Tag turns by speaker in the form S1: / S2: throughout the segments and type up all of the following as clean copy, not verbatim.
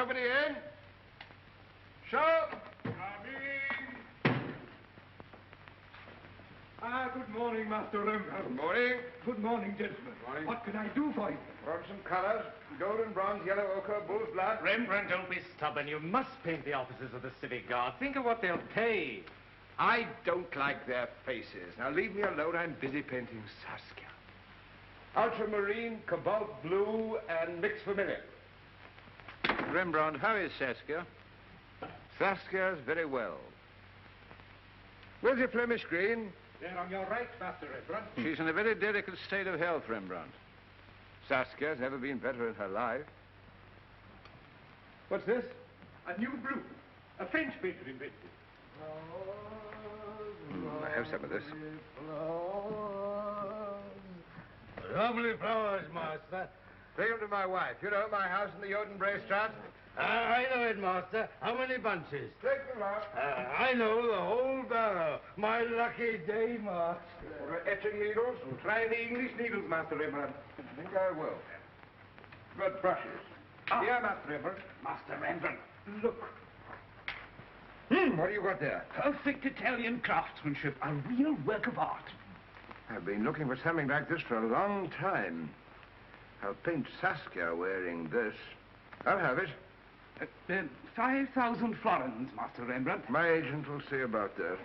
S1: nobody in? Show!
S2: Good morning, Master Rembrandt.
S1: Good morning.
S2: Good morning, gentlemen.
S1: Morning.
S2: What can I do for you?
S1: Want some colors? Golden, bronze, yellow ochre, bull's blood.
S3: Rembrandt, don't be stubborn. You must paint the officers of the Civic Guard. Think of what they'll pay.
S1: I don't like their faces. Now leave me alone. I'm busy painting Saskia. Ultramarine, cobalt blue, and mixed vermilion.
S4: Rembrandt, how is Saskia?
S1: Saskia's very well. Where's your Flemish green?
S2: There on your right, Master Rembrandt.
S4: She's in a very delicate state of health, Rembrandt.
S1: Saskia's never been better in her life. What's this?
S2: A new blue. A French painter invented.
S1: I have some of this.
S2: Lovely flowers, Master.
S1: Bring them to my wife. You know my house in the Jodenbrae Straat?
S2: I know it, Master. How many bunches?
S1: Take them out.
S2: I know the whole barrow. My lucky day, Master.
S1: Etching needles?
S2: Try the English needles, Master Rembrandt.
S1: I think I will. Got brushes. Here, Master Rembrandt.
S2: Master Rembrandt, look.
S1: What do you got there?
S2: Perfect Italian craftsmanship. A real work of art.
S1: I've been looking for something like this for a long time. I'll paint Saskia wearing this. I'll have it.
S2: 5,000 florins, Master Rembrandt.
S1: My agent will see about that.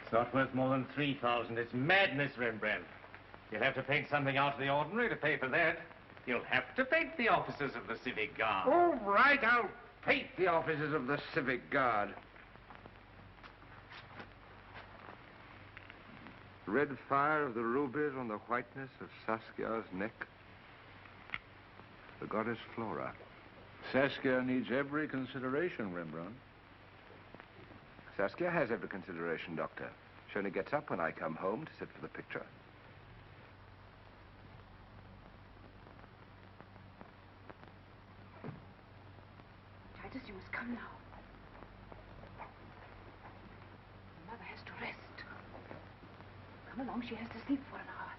S3: It's not worth more than 3,000. It's madness, Rembrandt. You'll have to paint something out of the ordinary to pay for that. You'll have to paint the officers of the Civic Guard.
S1: All right, I'll paint the officers of the Civic Guard. Red fire of the rubies on the whiteness of Saskia's neck. The goddess Flora.
S4: Saskia needs every consideration, Rembrandt.
S1: Saskia has every consideration, Doctor. She only gets up when I come home to sit for the picture.
S5: Titus, you must come now. Mother has to rest. Come along, she has to sleep for an hour.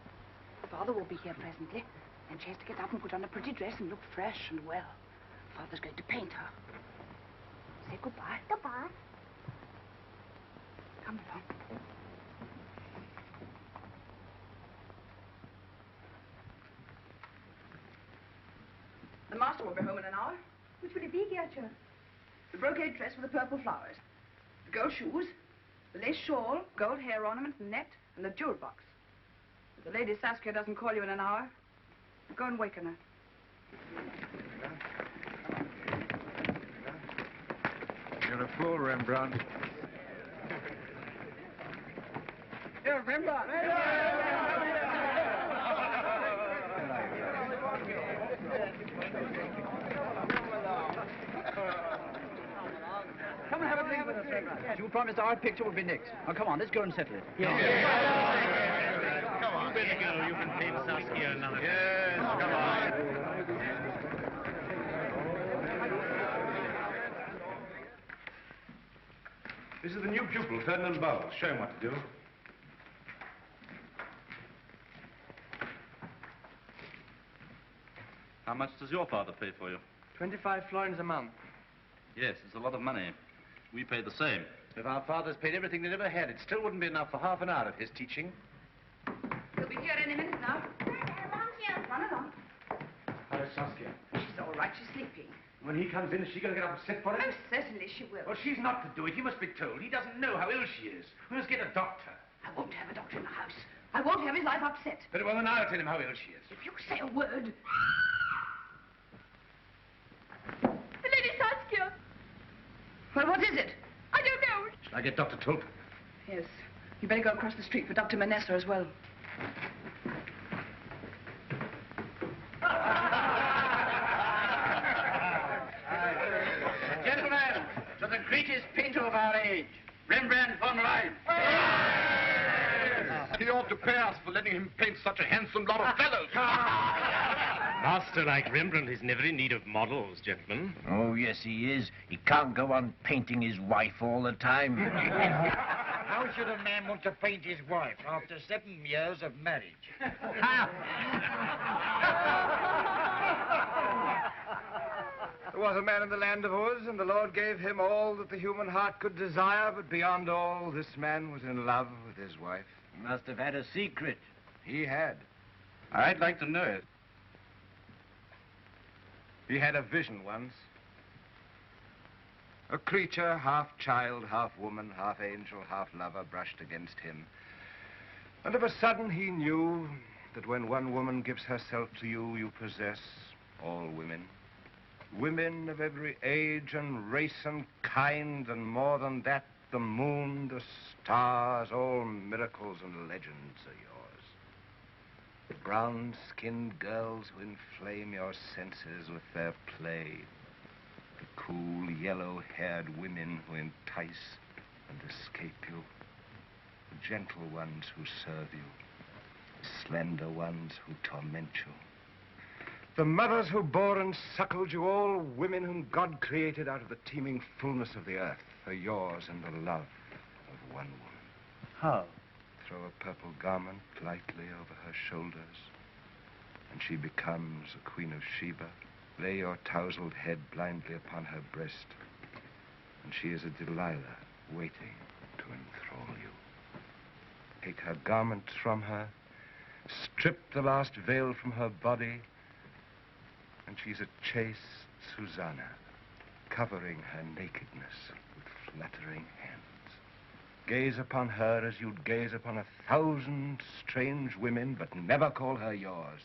S5: Father will be here presently, and she has to get up and put on a pretty dress and look fresh and well. Father's going to paint her. Say goodbye.
S6: Goodbye.
S5: Come along. The master will be home in an hour.
S6: Which will it be, Gertrude?
S5: The brocade dress with the purple flowers, the gold shoes, the lace shawl, gold hair ornament, and net, and the jewel box. If the lady Saskia doesn't call you in an hour, go and waken her.
S4: You're a fool, Rembrandt.
S5: You're Rembrandt.
S7: Come and have a drink with us, Rembrandt. You promised our picture would be next. Now, come on, let's go and settle it.
S3: Come on. You better go. You can paint Saskia another time.
S4: Yes, come on.
S1: This is the new pupil, Ferdinand Bowles. Show him what to do.
S8: How much does your father pay for you?
S9: 25 florins a month.
S8: Yes, it's a lot of money. We pay the same.
S9: If our fathers paid everything they'd ever had, it still wouldn't be enough for half an hour of his teaching.
S5: He'll be here any minute now. Run along.
S1: How's Saskia?
S5: She's all right. She's sleeping.
S1: When he comes in, is she going to get up and sit for him?
S5: Oh, certainly she will.
S1: Well, she's not to do it. He must be told. He doesn't know how ill she is. We must get a doctor.
S5: I won't have a doctor in the house. I won't have his life upset.
S1: Very well, then I'll tell him how ill she is.
S5: If you say a word... The Lady Saskia. Well, what is it? I don't know.
S1: Shall I get Dr. Tulp?
S5: Yes. You better go across the street for Dr. Manessa as well.
S7: Gentlemen, to the greatest painter of our age, Rembrandt von Rijn.
S1: He ought to pay us for letting him paint such a handsome lot of fellows.
S3: Master like Rembrandt is never in need of models, gentlemen.
S10: Oh, yes, he is. He can't go on painting his wife all the time.
S7: How should a man want to paint his wife after 7 years of marriage?
S1: There was a man in the land of Uz, and the Lord gave him all that the human heart could desire, but beyond all, this man was in love with his wife.
S10: He must have had a secret.
S1: He had.
S8: I'd like to know it.
S1: He had a vision once. A creature, half child, half woman, half angel, half lover, brushed against him. And of a sudden he knew that when one woman gives herself to you, you possess all women. Women of every age and race and kind, and more than that, the moon, the stars, all miracles and legends are yours. The brown-skinned girls who inflame your senses with their play. The cool, yellow-haired women who entice and escape you. The gentle ones who serve you. The slender ones who torment you. The mothers who bore and suckled you, all women whom God created out of the teeming fullness of the earth, are yours in the love of one woman.
S10: How?
S1: Throw a purple garment lightly over her shoulders, and she becomes a queen of Sheba. Lay your tousled head blindly upon her breast, and she is a Delilah waiting to enthrall you. Take her garments from her, strip the last veil from her body, and she's a chaste Susanna, covering her nakedness with fluttering hands. Gaze upon her as you'd gaze upon 1,000 strange women, but never call her yours,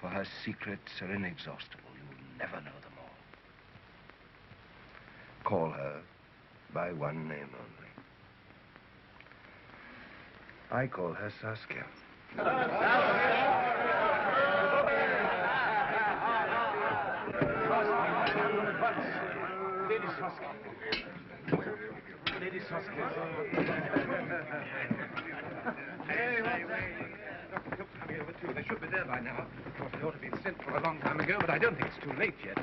S1: for her secrets are inexhaustible. You'll never know them all. Call her by one name only. I call her Saskia.
S3: Lady Saskia. Lady Saskia. Hey, look, coming over too. They should be there by now. Of course, they ought to have been sent for a long time ago, but I don't think it's too late yet.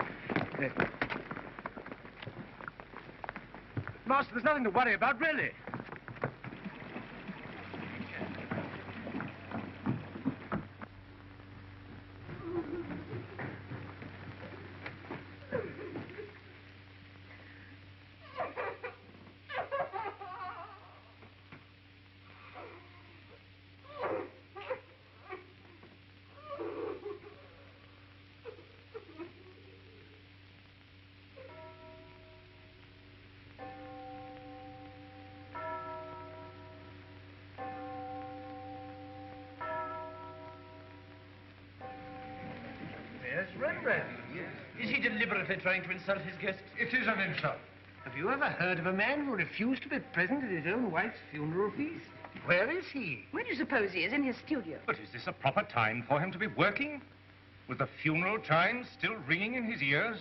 S3: Master, there's nothing to worry about, really.
S7: Yes, Rembrandt. Yes. Is he deliberately trying to insult his guests?
S2: It is an insult.
S7: Have you ever heard of a man who refused to be present at his own wife's funeral feast? Where is he?
S5: Where do you suppose he is? In his studio.
S3: But is this a proper time for him to be working? With the funeral chimes still ringing in his ears?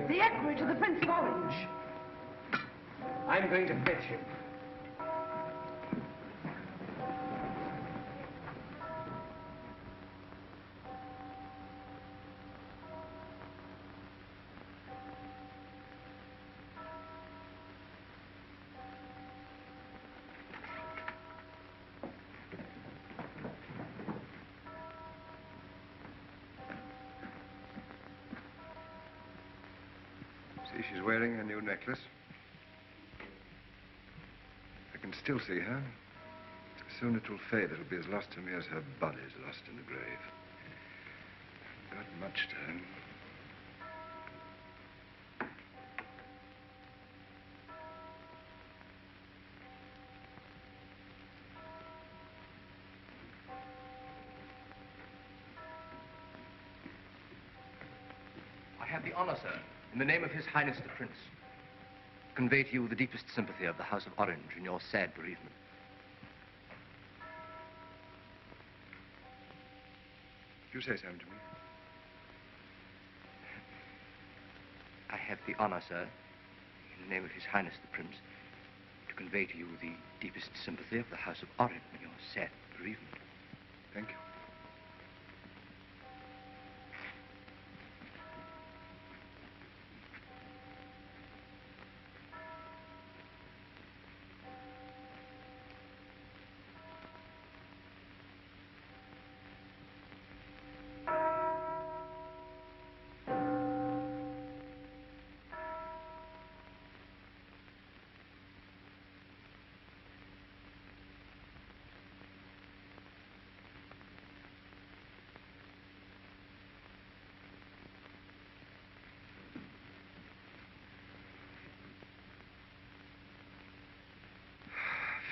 S5: The equerry to the Prince of Orange.
S3: I'm going to fetch him.
S1: See, she's wearing her new necklace. I can still see her. Soon it will fade. It'll be as lost to me as her body's lost in the grave. Got much time.
S9: I have the honor, sir, in the name of His Highness the Prince, to convey to you the deepest sympathy of the House of Orange in your sad bereavement.
S1: You say something to me.
S9: I have the honor, sir, in the name of His Highness the Prince, to convey to you the deepest sympathy of the House of Orange in your sad bereavement.
S1: Thank you.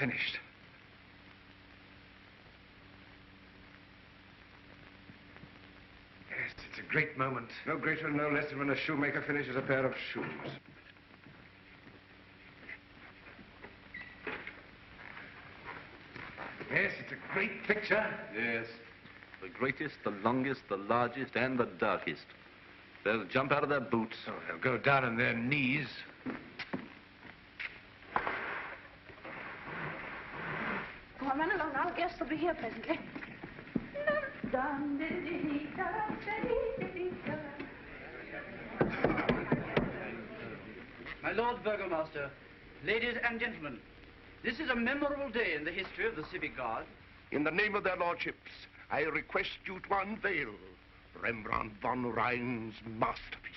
S1: finished. Yes, it's a great moment. No greater and no less than when a shoemaker finishes a pair of shoes. Yes, it's a great picture.
S8: Yes. The greatest, the longest, the largest, and the darkest. They'll jump out of their boots.
S1: Oh, they'll go down on their knees.
S5: Go on, run along now. Guests will be here presently.
S6: My Lord Burgomaster, ladies and gentlemen, this is a memorable day in the history of the Civic Guard.
S11: In the name of their lordships, I request you to unveil Rembrandt von Rhein's masterpiece.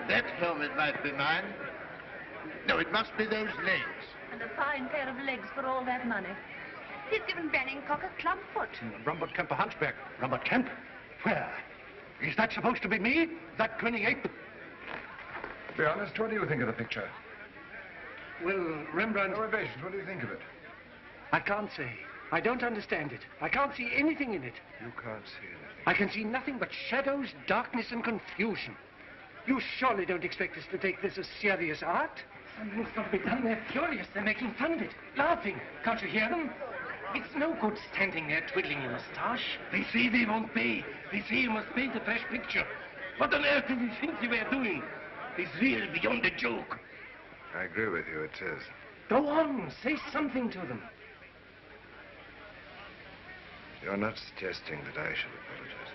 S10: That helmet might be mine. No, it must be those legs.
S12: And a fine pair of legs for all that money. He's given Banningcock a club foot.
S2: Rembrandt Kemp a hunchback. Rembrandt Kemp? Where? Is that supposed to be me? That grinning ape?
S1: Be honest, what do you think of the picture?
S7: Well, Rembrandt...
S1: No evasions, what do you think of it?
S7: I can't say. I don't understand it. I can't see anything in it.
S1: You can't see anything.
S7: I can see nothing but shadows, darkness, and confusion. You surely don't expect us to take this as serious art? Something's got to be done. They're furious. They're making fun of it, laughing. Can't you hear them? It's no good standing there twiddling your moustache.
S2: They say they won't pay. They say you must paint a fresh picture. What on earth do you think you were doing? It's real beyond a joke.
S1: I agree with you, it is.
S7: Go on, say something to them.
S1: You're not suggesting that I should apologize.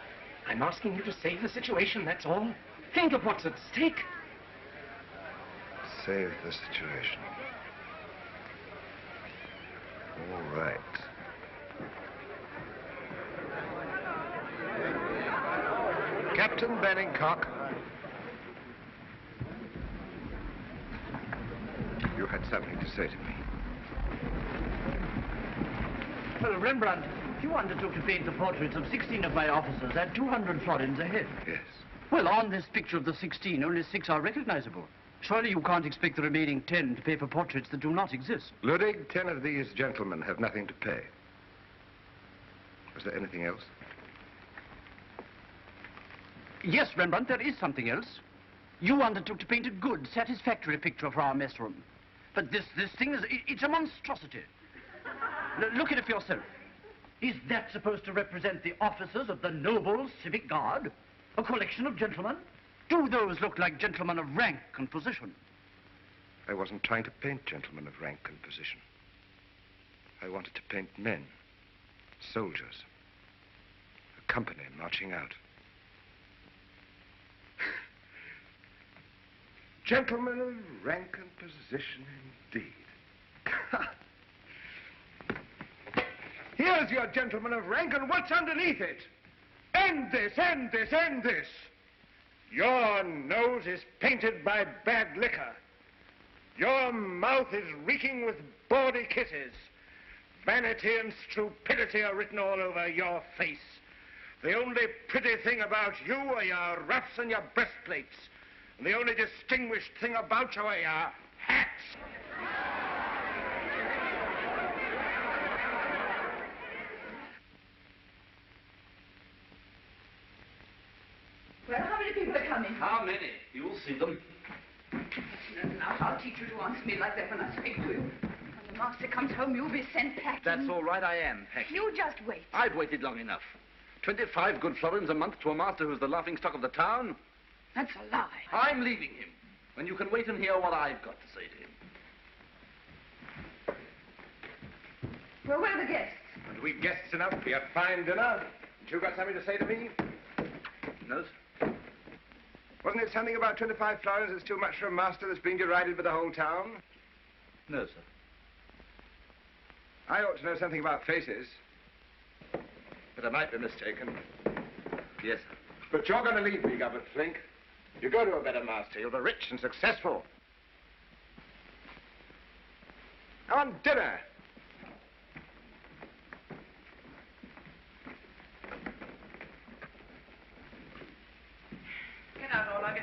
S7: I'm asking you to save the situation, that's all. Think of what's at stake.
S1: Save the situation. All right. Captain Banningcock. You had something to say to me.
S6: Well, Rembrandt, you undertook to paint the portraits of 16 of my officers at 200 florins a head.
S1: Yes.
S6: Well, on this picture of the 16, only 6 are recognizable. Surely you can't expect the remaining 10 to pay for portraits that do not exist.
S1: Ludwig, 10 of these gentlemen have nothing to pay. Was there anything else?
S6: Yes, Rembrandt, there is something else. You undertook to paint a good, satisfactory picture for our mess room. But this thing it's a monstrosity. Look at it for yourself. Is that supposed to represent the officers of the noble civic guard? A collection of gentlemen? Do those look like gentlemen of rank and position?
S1: I wasn't trying to paint gentlemen of rank and position. I wanted to paint men, soldiers, a company marching out. Gentlemen of rank and position, indeed. Here's your gentleman of rank, and what's underneath it? End this, end this, end this. Your nose is painted by bad liquor. Your mouth is reeking with bawdy kisses. Vanity and stupidity are written all over your face. The only pretty thing about you are your ruffs and your breastplates. And the only distinguished thing about you are your hats.
S5: coming.
S8: How many? You'll see them.
S5: Now, I'll teach you to answer me like that when I speak to you. When the master comes home, you'll be sent packing.
S8: That's all right, I am packing.
S5: You just wait.
S8: I've waited long enough. 25 good florins a month to a master who's the laughing stock of the town.
S5: That's a lie.
S8: I'm leaving him. And you can wait and hear what I've got to say to him.
S5: Well, where are the guests?
S1: And we've guests enough for a fine dinner. Haven't you got something to say to me?
S8: No, sir.
S1: Wasn't it something about 25 florins is too much for a master that's being derided by the whole town?
S8: No, sir.
S1: I ought to know something about faces. But I might be mistaken.
S8: Yes, sir.
S1: But you're going to leave me, Governor Flink. You go to a better master. You'll be rich and successful. On dinner.
S5: Get out, all of you.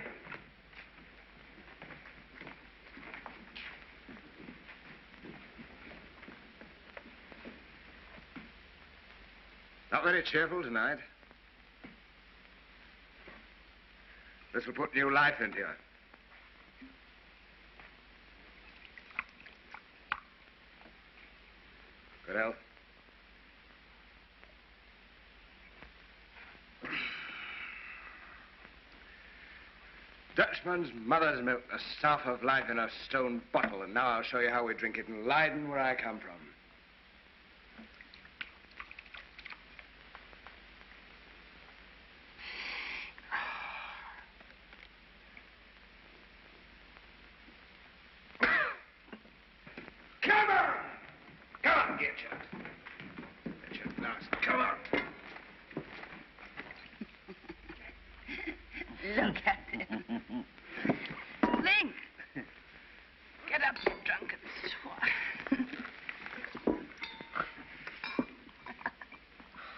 S1: Not very cheerful tonight. This will put new life into you. Good health. Dutchman's mother's milk, the stuff of life in a stone bottle, and now I'll show you how we drink it in Leiden, where I come from.
S5: Look at him. Link! Get up, you drunken swine.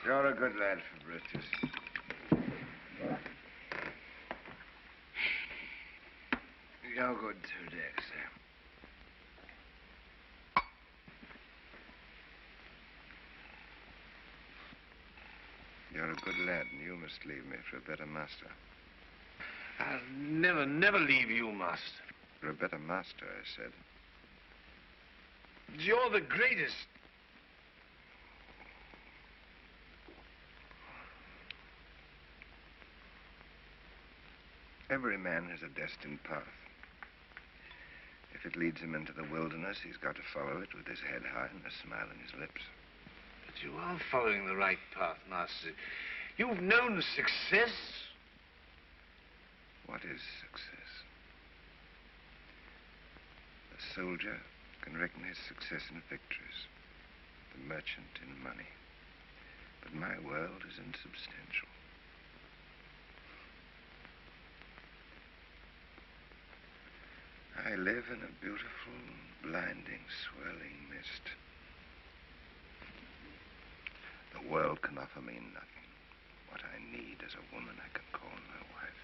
S1: You're a good lad, Fabricius. You're good too, Dexter. You're a good lad, and you must leave me for a better master.
S2: I'll never, never leave you, master.
S1: For a better master, I said.
S2: You're the greatest.
S1: Every man has a destined path. If it leads him into the wilderness, he's got to follow it with his head high and a smile on his lips.
S2: But you are following the right path, master. You've known success.
S1: What is success? The soldier can reckon his success in victories, the merchant in money. But my world is insubstantial. I live in a beautiful, blinding, swirling mist. The world can offer me nothing. What I need as a woman, I can call my wife.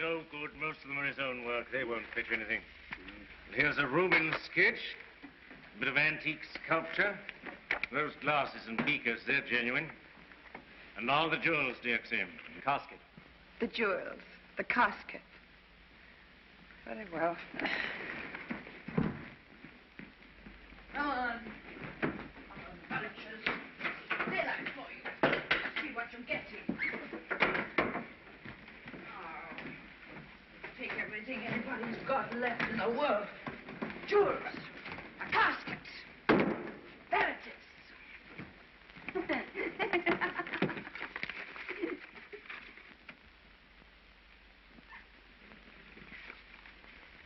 S3: no good. Most of them are his own work. They won't fetch anything. And here's a Rubens sketch, a bit of antique sculpture. Those glasses and beakers, they're genuine. And all the jewels, dear Xim. Casket.
S5: The jewels, the casket. Very well. Come on. Vultures. Daylight for you. See what you're getting. Oh. Take everything anybody's got left in the world. Jewels. A casket. There it is.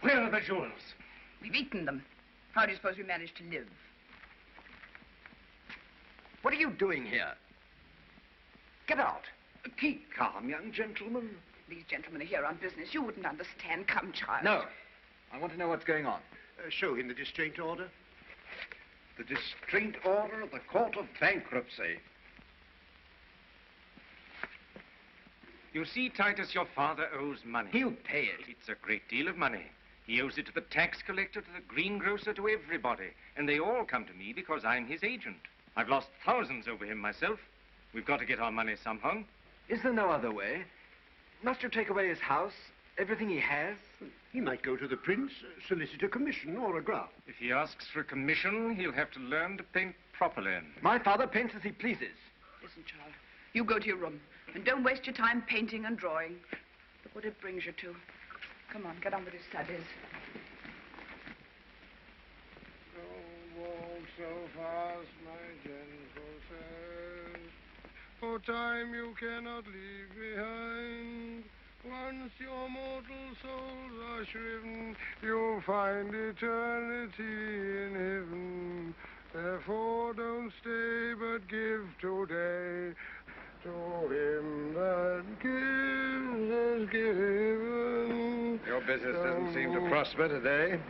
S3: Where are the jewels?
S5: We've eaten them. How do you suppose we managed to live?
S1: What are you doing here? Get out. Keep calm, young gentleman.
S5: These gentlemen are here on business. You wouldn't understand. Come, child.
S1: No. I want to know what's going on.
S11: Show him the distraint order.
S1: The distraint order of the Court of Bankruptcy.
S3: You see, Titus, your father owes money.
S1: He'll pay it.
S3: It's a great deal of money. He owes it to the tax collector, to the greengrocer, to everybody. And they all come to me because I'm his agent. I've lost thousands over him myself. We've got to get our money somehow.
S1: Is there no other way? Must you take away his house, everything he has?
S11: He might go to the prince, solicit a commission or a grant.
S3: If he asks for a commission, he'll have to learn to paint properly.
S1: My father paints as he pleases.
S5: Listen, child. You go to your room. And don't waste your time painting and drawing. Look what it brings you to. Come on, get on with your studies.
S13: Don't walk so fast, my gentle friend. For time you cannot leave behind. Once your mortal souls are shriven, you'll find eternity in heaven. Therefore don't stay, but give today. To him that gives is given.
S1: Your business doesn't seem to prosper today.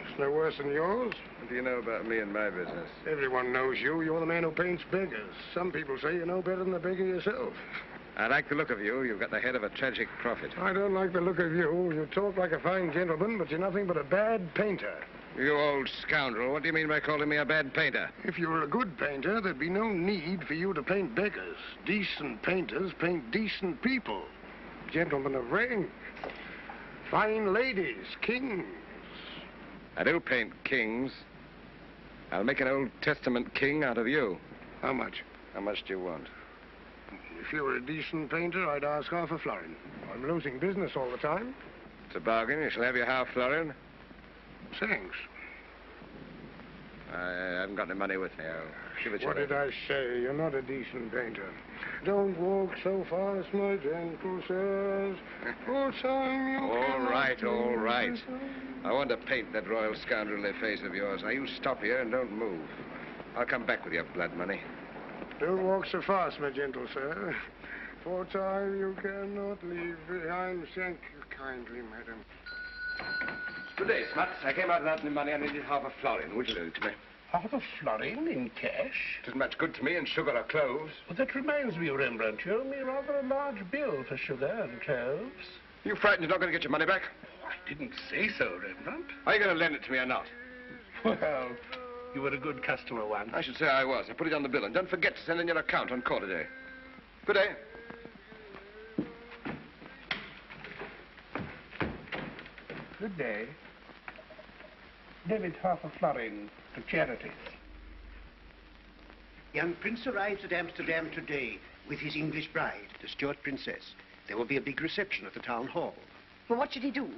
S13: It's no worse than yours.
S1: What do you know about me and my business?
S13: Everyone knows you. You're the man who paints beggars. Some people say you know better than the beggar yourself.
S1: I like the look of you. You've got the head of a tragic prophet.
S13: I don't like the look of you. You talk like a fine gentleman, but you're nothing but a bad painter.
S1: You old scoundrel. What do you mean by calling me a bad painter?
S13: If you were a good painter, there'd be no need for you to paint beggars. Decent painters paint decent people. Gentlemen of rank. Fine ladies, kings.
S1: I do paint kings. I'll make an Old Testament king out of you.
S13: How much?
S1: How much do you want?
S13: If you were a decent painter, I'd ask half a florin. I'm losing business all the time.
S1: It's a bargain. You shall have your half florin.
S13: Thanks.
S1: I haven't got any money with me. I'll give it to you.
S13: What did I say? You're not a decent painter. Don't walk so fast, my gentle sirs. For time you
S1: All right. I want to paint that royal scoundrelly face of yours. Now, you stop here and don't move. I'll come back with your blood money.
S13: Don't walk so fast, my gentle sir. For time you cannot leave behind. Thank you kindly, madam.
S1: Good day, Smuts. I came out without any money. I needed half a florin. Would you lend it to me?
S11: Half a florin in cash?
S1: It isn't much good to me in sugar or cloves.
S11: Well, that reminds me, Rembrandt, you owe me rather a large bill for sugar and cloves.
S1: You frightened you're not going to get your money back?
S11: Oh, I didn't say so, Rembrandt.
S1: Are you going to lend it to me or not?
S11: Well, you were a good customer once.
S1: I should say I was. I put it on the bill. And don't forget to send in your account on quarter day. Good day.
S11: Good day. Debit half a florin to charities.
S14: Young Prince arrives at Amsterdam today with his English bride, the Stuart Princess. There will be a big reception at the town hall.
S5: Well, what should he do?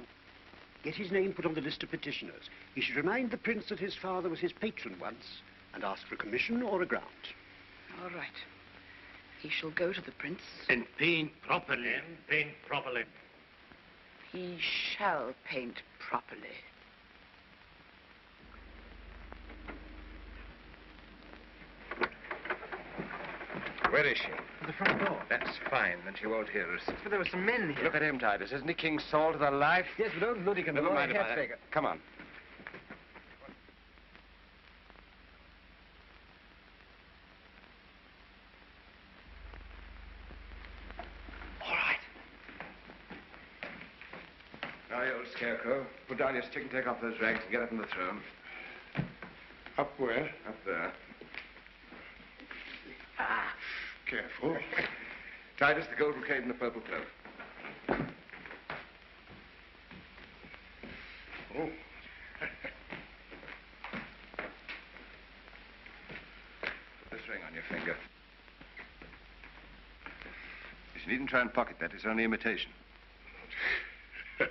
S14: Get his name put on the list of petitioners. He should remind the prince that his father was his patron once and ask for a commission or a grant.
S5: All right. He shall go to the prince.
S2: And paint properly.
S5: He shall paint properly.
S1: Where is she?
S9: At the front door.
S1: That's fine. Then she won't hear us.
S6: But there were some men here.
S1: Look at him, Titus. Isn't he King Saul to the life?
S6: Yes, but old Ludwig and
S1: Never
S6: the
S1: mind about
S6: Hedwig.
S1: that. Come on.
S6: All right.
S1: Scarecrow. Put down your stick and take off those rags and get up on the throne.
S13: Up where?
S1: Up there.
S13: Ah, careful.
S1: Titus, the gold brocade and the purple cloak.
S13: Oh.
S1: Put this ring on your finger. You needn't try and pocket that. It's only imitation.
S13: So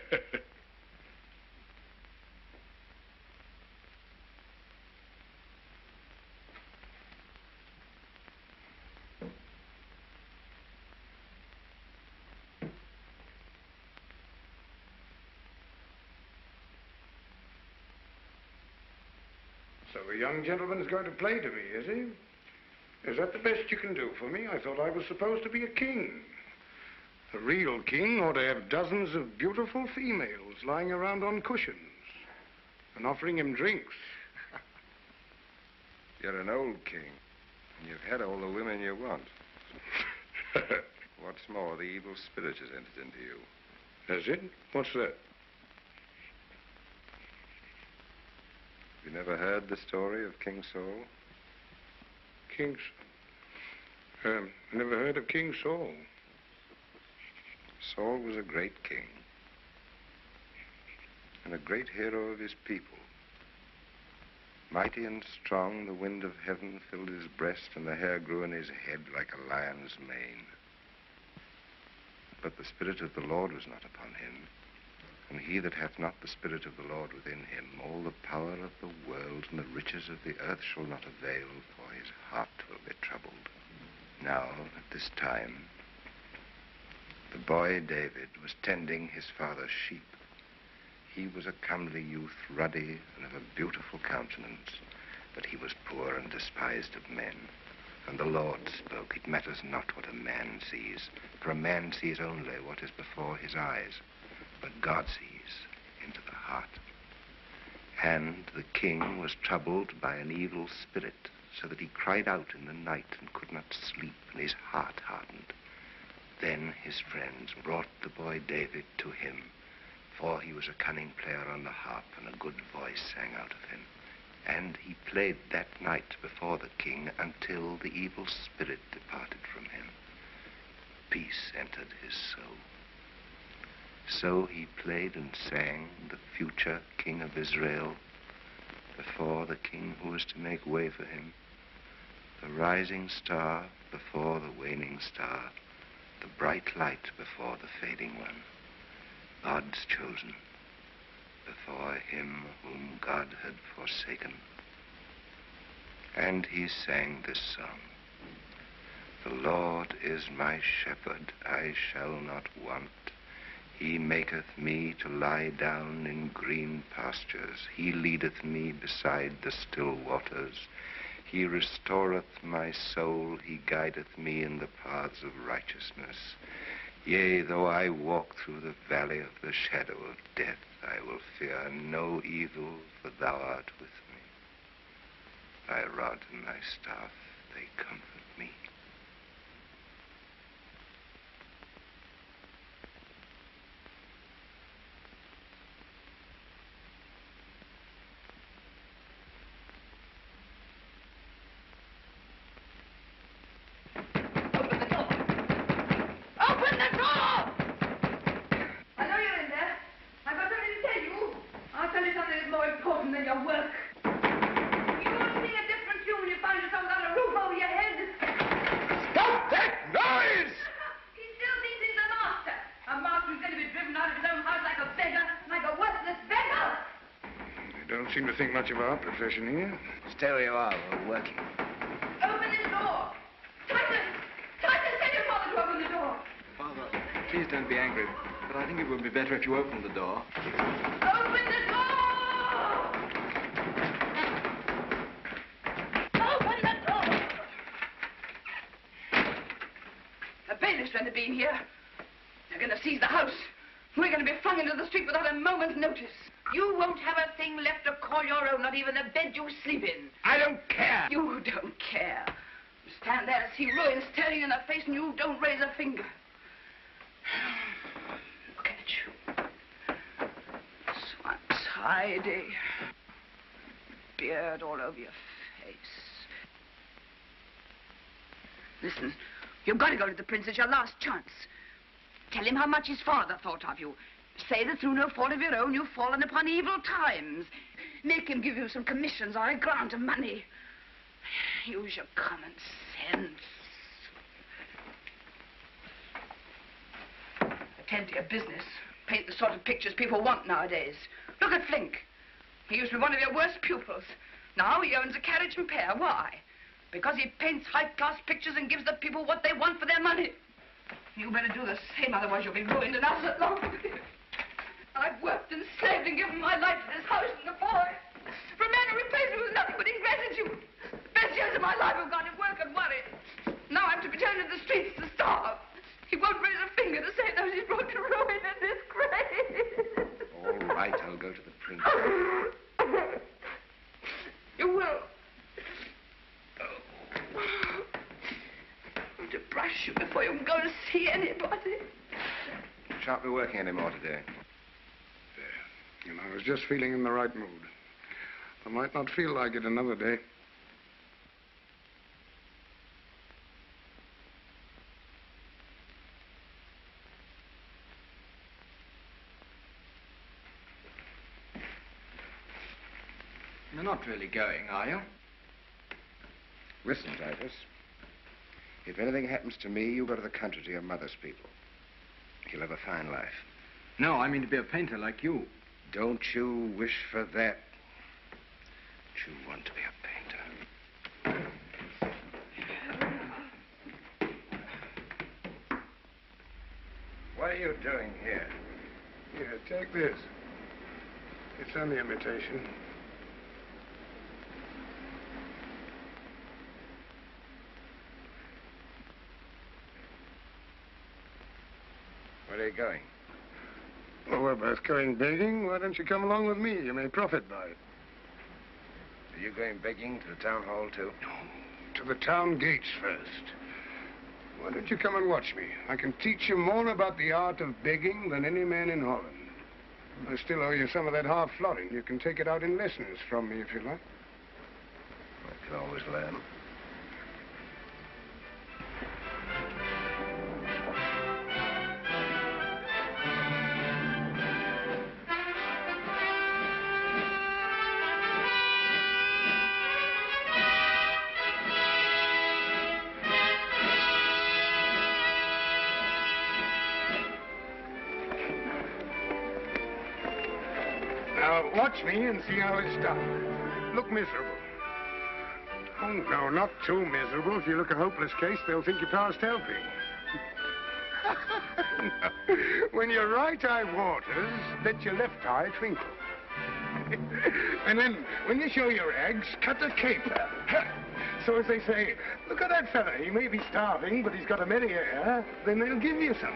S13: a young gentleman's going to play to me, is he? Is that the best you can do for me? I thought I was supposed to be a king. A real king ought to have dozens of beautiful females lying around on cushions and offering him drinks.
S1: You're an old king, and you've had all the women you want. What's more, the evil spirit has entered into you.
S13: Has it? What's that?
S1: Have you never heard the story of King Saul?
S13: King Saul? Never heard of King Saul.
S1: Saul was a great king and a great hero of his people. Mighty and strong, the wind of heaven filled his breast, and the hair grew in his head like a lion's mane. But the Spirit of the Lord was not upon him, and he that hath not the Spirit of the Lord within him, all the power of the world and the riches of the earth shall not avail, for his heart will be troubled. Now, at this time, the boy David was tending his father's sheep. He was a comely youth, ruddy and of a beautiful countenance, but he was poor and despised of men. And the Lord spoke, "It matters not what a man sees, for a man sees only what is before his eyes, but God sees into the heart." And the king was troubled by an evil spirit, so that he cried out in the night and could not sleep, and his heart hardened. Then his friends brought the boy David to him, for he was a cunning player on the harp, and a good voice sang out of him. And he played that night before the king until the evil spirit departed from him. Peace entered his soul. So he played and sang the future king of Israel before the king who was to make way for him. The rising star before the waning star, the bright light before the fading one. God's chosen before him whom God had forsaken. And he sang this song: "The Lord is my shepherd, I shall not want. He maketh me to lie down in green pastures. He leadeth me beside the still waters. He restoreth my soul. He guideth me in the paths of righteousness. Yea, though I walk through the valley of the shadow of death, I will fear no evil, for thou art with me. Thy rod and thy staff, they comfort me."
S13: Seem to think much of our profession here.
S1: Stay where you are. We're working.
S5: Open this door! Titus! Titus, tell your father to open the door!
S9: Father, please don't be angry, but I think it would be better if you opened the door.
S5: Open the door! Open the door! The bailiff's going to be here. They're going to seize the house. We're going to be flung into the street without a moment's notice. You won't have a thing left to call your own, not even the bed you sleep in.
S1: I don't care.
S5: You don't care. You stand there and see ruin staring in the face, and you don't raise a finger. Look at you. tidy. Beard all over your face. Listen, you've got to go to the prince. It's your last chance. Tell him how much his father thought of you. Say that through no fault of your own, you've fallen upon evil times. Make him give you some commissions or a grant of money. Use your common sense. Attend to your business. Paint the sort of pictures people want nowadays. Look at Flink. He used to be one of your worst pupils. Now he owns a carriage and pair. Why? Because he paints high-class pictures and gives the people what they want for their money. You better do the same, otherwise you'll be ruined and us at long. I've worked and slaved and given my life to this house and the boy. For a man who repays me with nothing but ingratitude. The best years of my life have gone in work and worry. Now I'm to be turned into the streets to starve. He won't raise a finger to save those he's brought to ruin and disgrace.
S1: All right, I'll go to the prince.
S5: You will. To brush you before you can go to see anybody.
S1: Shan't be working anymore today.
S13: There. You know, I was just feeling in the right mood. I might not feel like it another day.
S9: You're not really going, are you?
S1: Listen, Titus. If anything happens to me, you go to the country to your mother's people. You'll have a fine life.
S9: No, I mean to be a painter like you.
S1: Don't you wish for that? Don't you want to be a painter? What are you doing here?
S13: Here, take this. It's only imitation.
S1: Where are you going?
S13: Well, we're both going begging. Why don't you come along with me? You may profit by it.
S1: Are you going begging to the town hall, too?
S13: No, to the town gates first. Why don't you come and watch me? I can teach you more about the art of begging than any man in Holland. I still owe you some of that half florin. You can take it out in lessons from me if you like.
S1: I can always learn.
S13: Watch me and see how it's done. Look miserable. Oh, no, not too miserable. If you look a hopeless case, they'll think you're past helping. When your right eye waters, let your left eye twinkle. And then, when you show your eggs, cut a caper. So as they say, look at that fella. He may be starving, but he's got a merry air. Then they'll give you some.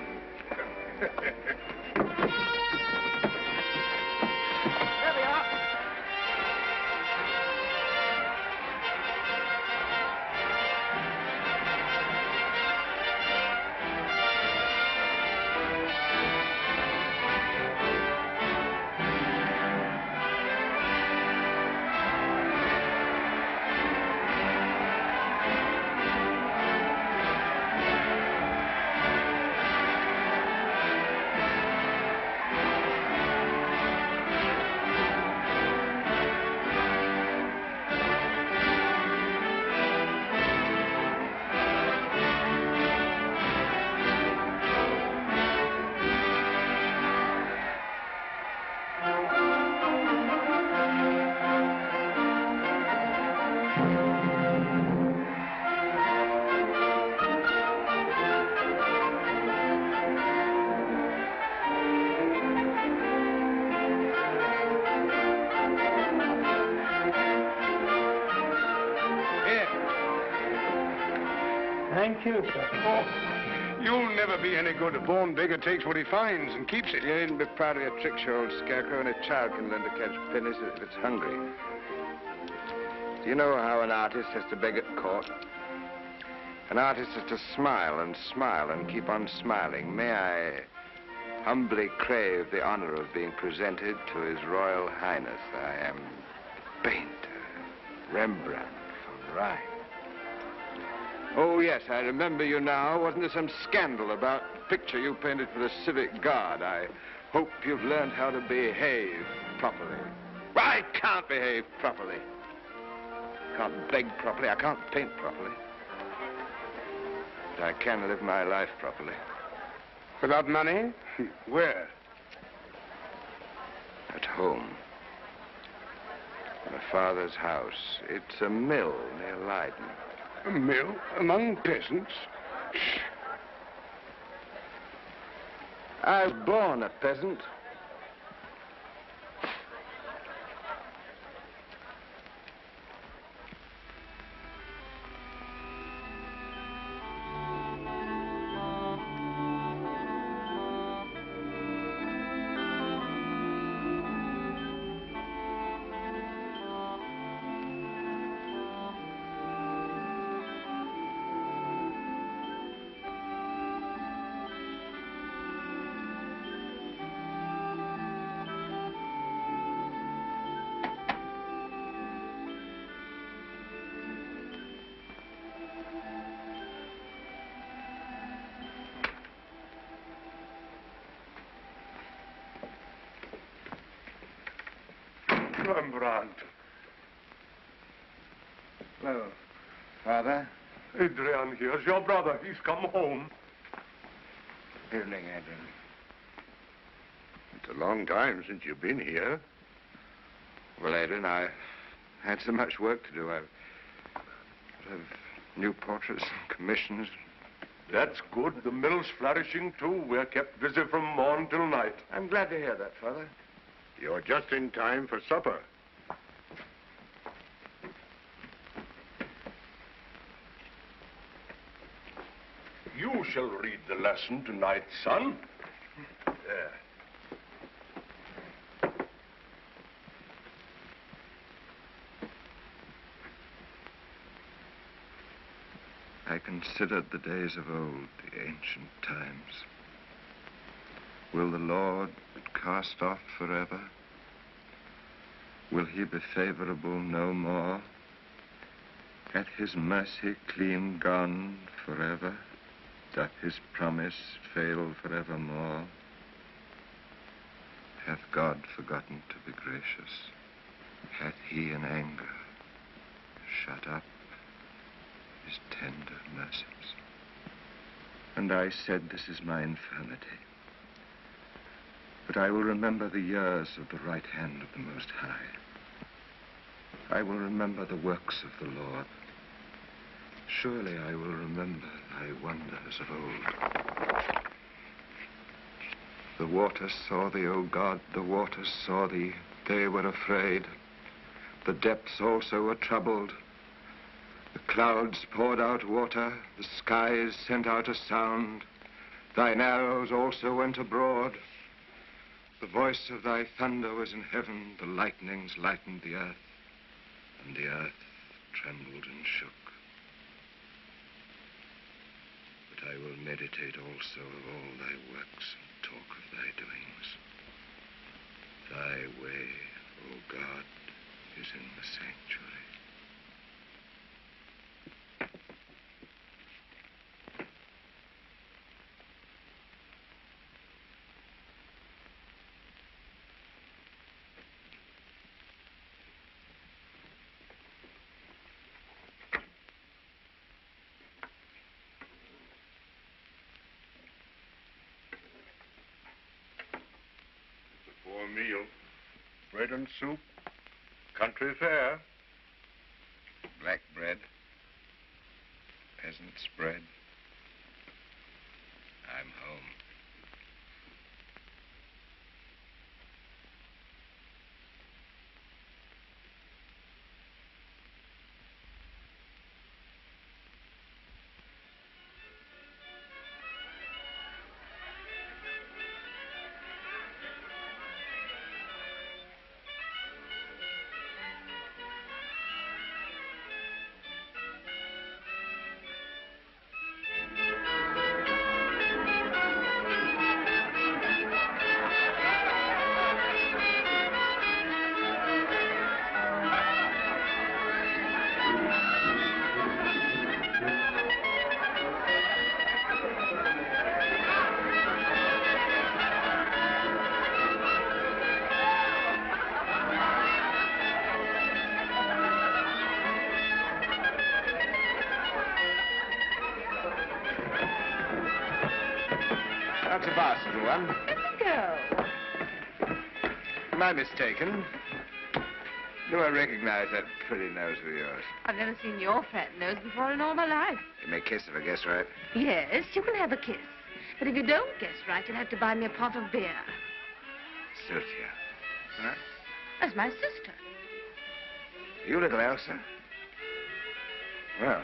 S7: Thank you, sir.
S13: Oh, you'll never be any good. A born beggar takes what he finds and keeps it.
S1: You needn't be proud of your tricks, you old scarecrow. And a child can learn to catch pennies if it's hungry. Do you know how an artist has to beg at court? An artist has to smile and smile and keep on smiling. May I humbly crave the honor of being presented to His Royal Highness. I am painter Rembrandt from Rhine. Oh, yes, I remember you now. Wasn't there some scandal about the picture you painted for the Civic Guard? I hope you've learned how to behave properly. I can't behave properly. I can't beg properly. I can't paint properly. But I can live my life properly.
S13: Without money? Where?
S1: At home. My father's house. It's a mill near Leiden.
S13: A mill among peasants?
S1: I was born a peasant.
S13: Rembrandt.
S1: Hello, Father.
S13: Adrian, here's your brother. He's come home.
S1: Evening, Adrian.
S11: It's a long time since you've been here.
S1: Well, Adrian, I had so much work to do. I've new portraits, commissions.
S13: That's good. The mill's flourishing, too. We're kept busy from morn till night.
S1: I'm glad to hear that, Father.
S11: You're just in time for supper.
S13: You shall read the lesson tonight, son. There.
S1: I considered the days of old, the ancient times. Will the Lord cast off forever? Will He be favorable no more? Hath His mercy clean gone forever? Doth His promise fail forevermore? Hath God forgotten to be gracious? Hath He in anger shut up His tender mercies? And I said, this is my infirmity. But I will remember the years of the right hand of the Most High. I will remember the works of the Lord. Surely I will remember thy wonders of old. The waters saw thee, O God, the waters saw thee. They were afraid. The depths also were troubled. The clouds poured out water. The skies sent out a sound. Thine arrows also went abroad. The voice of thy thunder was in heaven. The lightnings lightened the earth, and the earth trembled and shook. But I will meditate also of all thy works and talk of thy doings. Thy way, O God, is in the sanctuary.
S11: Meal, bread and soup, country fare.
S1: Black bread, peasant's bread. I'm home. Not so fast, little one.
S12: Let me go.
S1: Am I mistaken? Do I recognize that pretty nose of yours?
S12: I've never seen your fat nose before in all my life.
S1: You may kiss if I guess right.
S12: Yes, you can have a kiss. But if you don't guess right, you'll have to buy me a pot of beer.
S1: Suit you. Huh?
S12: That's my sister.
S1: You little Elsa? Well,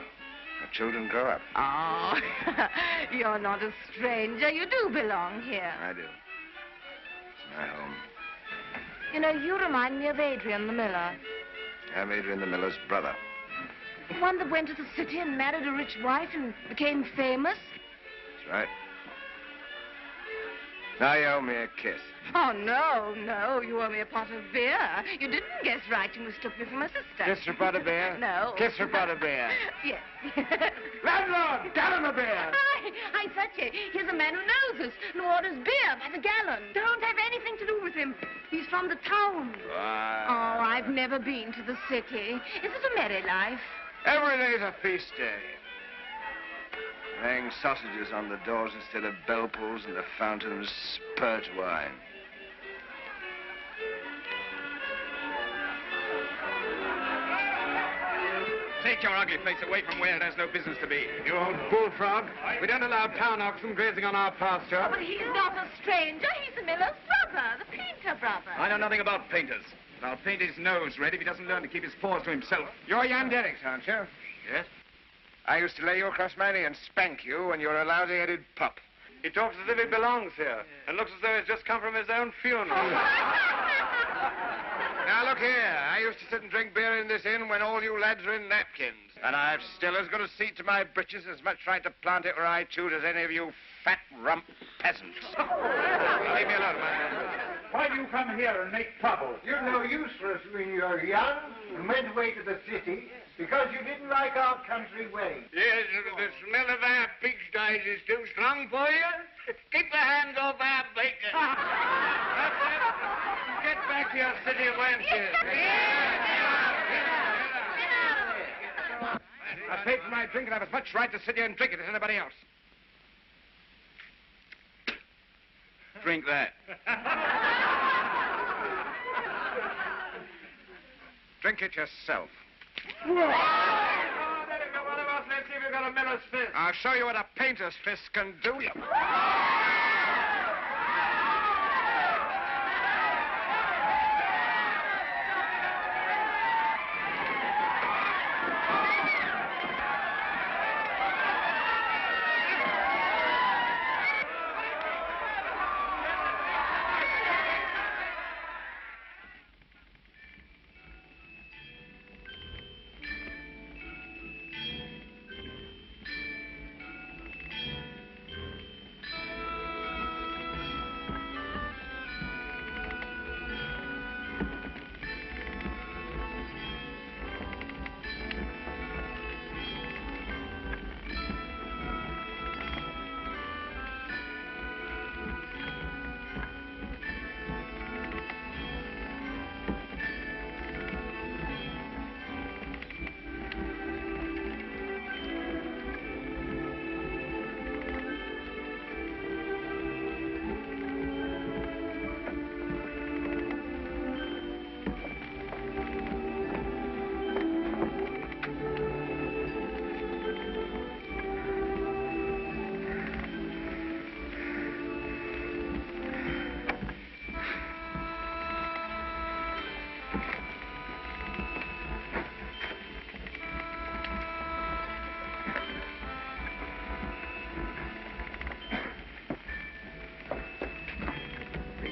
S1: our children grow up.
S12: Oh, you're not a stranger. You do belong here.
S1: I do. It's my home.
S12: You know, you remind me of Adrian the miller.
S1: I'm Adrian the miller's brother.
S12: The one that went to the city and married a rich wife and became famous.
S1: That's right. Now you owe me a kiss.
S12: Oh, no, no. You owe me a pot of beer. You didn't guess right. You mistook me for my sister.
S1: Kiss for pot of beer?
S12: No.
S1: Kiss for pot of beer.
S12: Yes.
S1: Landlord, gallon of beer.
S12: Hi, Hendrickje. Here's a man who knows us and orders beer by the gallon. Don't have anything to do with him. He's from the town. Oh, I've never been to the city. Is it a merry life?
S1: Every day's a feast day. Hang sausages on the doors instead of bell pulls, and the fountains spurt wine.
S15: Take your ugly face away from where it has no business to be.
S1: You old bullfrog. We don't allow town oxen grazing on our pasture.
S12: Oh, but he's not a stranger. He's the miller's brother, the painter brother.
S15: I know nothing about painters. I'll paint his nose red if he doesn't learn to keep his paws to himself.
S1: You're Jan Derricks, aren't you?
S15: Yes?
S1: I used to lay you across my knee and spank you when you were a lousy-headed pup.
S16: He talks as if he belongs here and looks as though he's just come from his own funeral.
S1: Now, look here. I used to sit and drink beer in this inn when all you lads are in napkins. And I've still as good a seat to my breeches, as much right to plant it where I choose as any of you fat rump peasants. Leave me alone, man.
S13: Why do you come here and make trouble?
S10: You're no use for us when you're young and went away to the city because you didn't like our country ways.
S2: Yes, the smell of our pigsties is too strong for you. Keep the hands off our bacon.
S1: Get back to your city of wenches. I paid for my drink and I have as much right to sit here and drink it as anybody else.
S15: Drink that.
S1: Drink it yourself.
S10: Let's see if you've got a miller's fist.
S1: I'll show you what a painter's fist can do. You.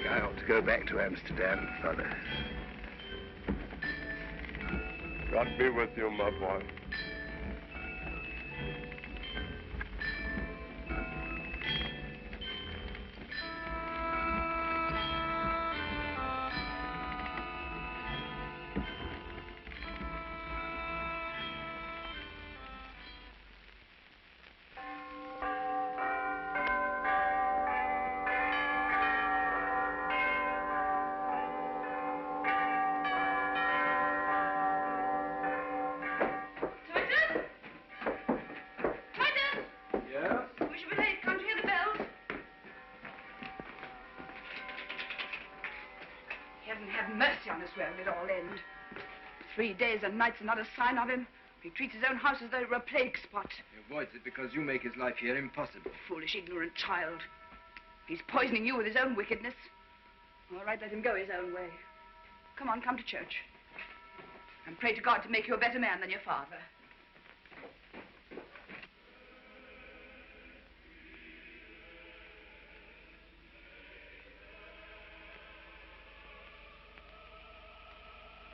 S1: I ought to go back to Amsterdam, Father.
S11: God be with you, my boy.
S5: this way will it all end. 3 days and nights and not a sign of him. He treats his own house as though it were a plague spot.
S9: He avoids it because you make his life here impossible.
S5: Foolish, ignorant child. He's poisoning you with his own wickedness. All right, let him go his own way. Come on, come to church. And pray to God to make you a better man than your father.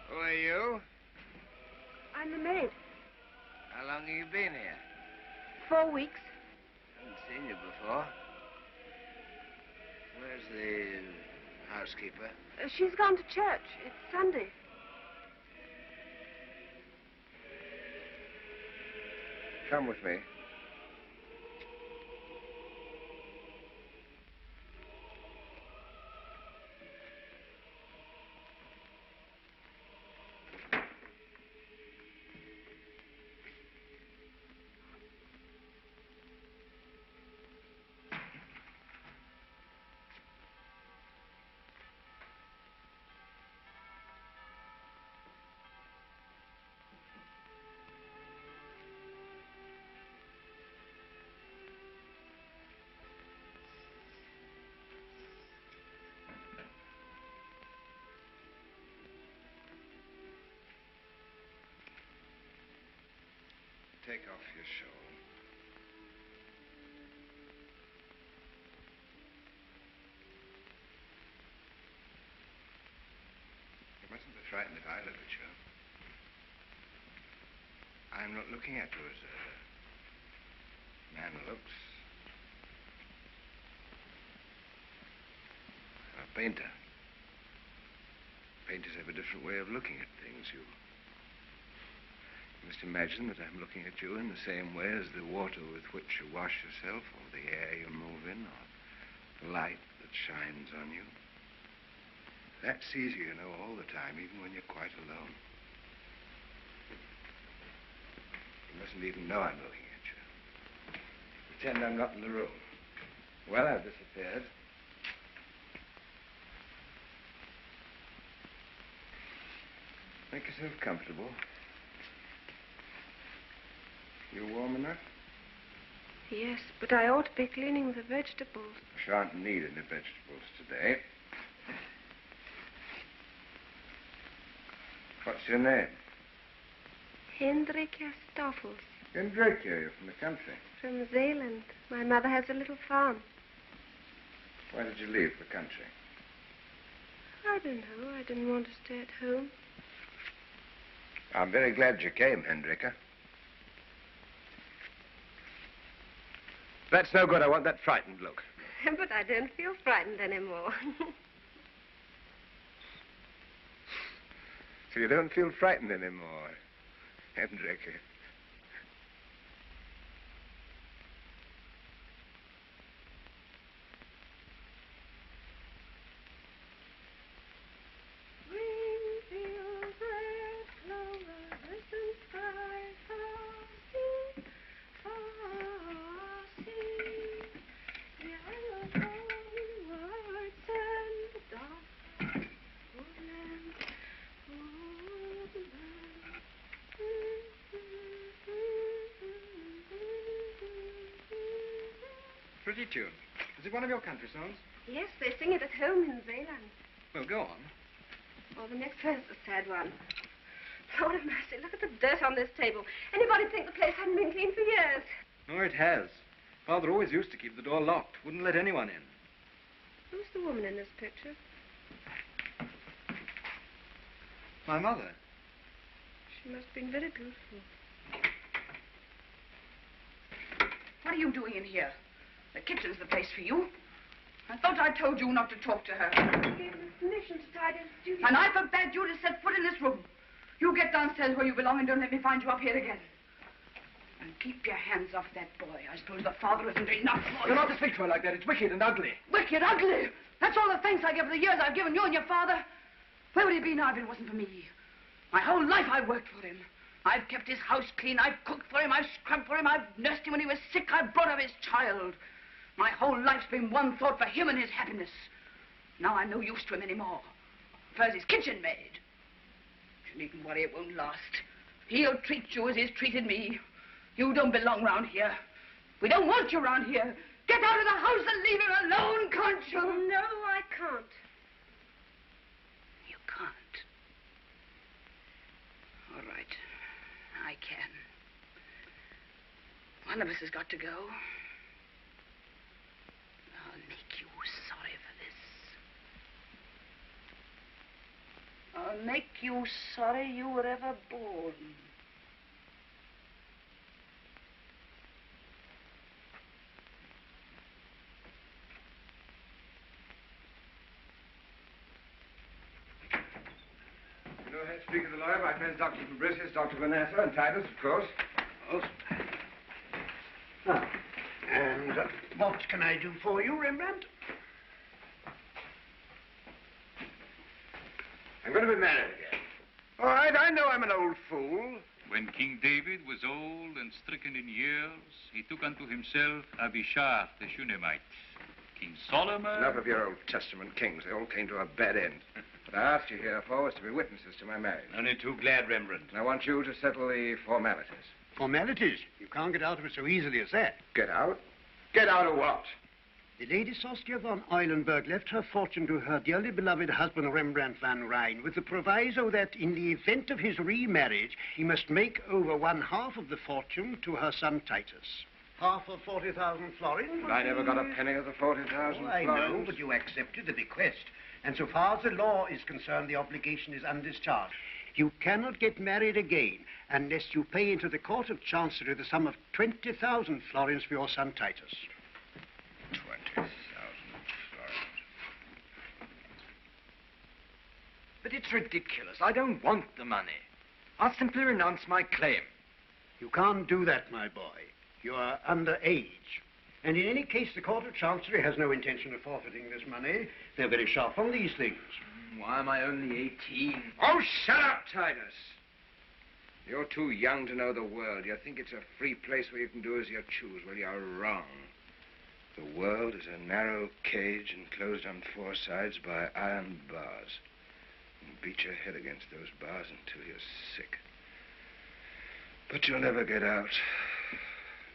S1: Who are you?
S12: I'm the maid.
S1: How long have you been here?
S12: 4 weeks.
S1: Haven't seen you before. Where's the housekeeper?
S12: She's gone to church. It's Sunday.
S1: Come with me. Take off your shawl. You mustn't be frightened if I look at you. I'm not looking at you as a man looks. I'm a painter. Painters have a different way of looking at things. You must imagine that I'm looking at you in the same way as the water with which you wash yourself, or the air you move in, or the light that shines on you. That sees you, you know, all the time, even when you're quite alone. You mustn't even know I'm looking at you. Pretend I'm not in the room. Well, I've disappeared. Make yourself comfortable. You warm enough?
S12: Yes, but I ought to be cleaning the vegetables.
S1: You shan't need any vegetables today. What's your name?
S12: Hendrickje Stoffels.
S1: Hendrickje, you're from the country.
S12: From Zeeland. My mother has a little farm.
S1: Why did you leave the country?
S12: I don't know. I didn't want to stay at home.
S1: I'm very glad you came, Hendrickje. That's no good. I want that frightened look.
S12: But I don't feel frightened anymore.
S1: So you don't feel frightened anymore, Hendrickje.
S9: Pretty tune. Is it one of your country songs?
S12: Yes, they sing it at home in Zeeland.
S9: Well, go on.
S12: Oh, the next verse is a sad one. Lord of mercy, look at the dirt on this table. Anybody'd think the place hadn't been cleaned for years.
S9: No, it has. Father always used to keep the door locked. Wouldn't let anyone in.
S12: Who's the woman in this picture?
S9: My mother.
S12: She must have been very beautiful.
S5: What are you doing in here? The kitchen's the place for you. I thought I told you not to talk to her.
S12: I gave him permission to tidy the studio.
S5: And I forbade you to set foot in this room. You get downstairs where you belong and don't let me find you up here again. And keep your hands off that boy. I suppose the father isn't enough for you.
S9: You're not to speak to her like that. It's wicked and ugly.
S5: Wicked, ugly. That's all the thanks I give for the years I've given you and your father. Where would he be now if it wasn't for me? My whole life I worked for him. I've kept his house clean. I've cooked for him. I've scrubbed for him. I've nursed him when he was sick. I've brought up his child. My whole life's been one thought for him and his happiness. Now I'm no use to him anymore. First his kitchen maid. You needn't worry, it won't last. He'll treat you as he's treated me. You don't belong round here. We don't want you round here. Get out of the house and leave him alone, can't you?
S12: Oh, no, I can't.
S5: You can't. All right. I can. One of us has got to go. I'll make you sorry for this. I'll make you sorry you were ever born.
S1: You know, head speaker of the lawyer, my friends Dr. Fabricius, Dr. Vanessa, and Titus, of course.
S14: Ah, and what can I do for you, Rembrandt?
S1: I'm going to be married again. All right, I know I'm an old fool.
S17: When King David was old and stricken in years, he took unto himself Abishai the Shunammite. King Solomon...
S1: Enough of your Old Testament kings. They all came to a bad end. What I asked you here for was to be witnesses to my marriage.
S3: Only too glad, Rembrandt.
S1: And I want you to settle the formalities.
S14: Formalities? You can't get out of it so easily as that.
S1: Get out? Get out of what?
S14: The Lady Saskia von Eulenburg left her fortune to her dearly beloved husband Rembrandt van Rijn with the proviso that in the event of his remarriage, he must make over 1/2 of the fortune to her son Titus. Half of 40,000 florins.
S1: I never got a penny of the 40,000
S14: Oh, I know, but you accepted the bequest. And so far as the law is concerned, the obligation is undischarged. You cannot get married again unless you pay into the Court of Chancery the sum of 20,000 florins for your son Titus.
S1: 20,000 florins.
S9: But it's ridiculous. I don't want the money. I'll simply renounce my claim.
S14: You can't do that, my boy. You are underage. And in any case, the Court of Chancery has no intention of forfeiting this money. They're very sharp on these things.
S9: Why am I only 18?
S1: Oh, shut up, Titus. You're too young to know the world. You think it's a free place where you can do as you choose. Well, you're wrong. The world is a narrow cage enclosed on 4 sides by iron bars. You beat your head against those bars until you're sick. But you'll never get out.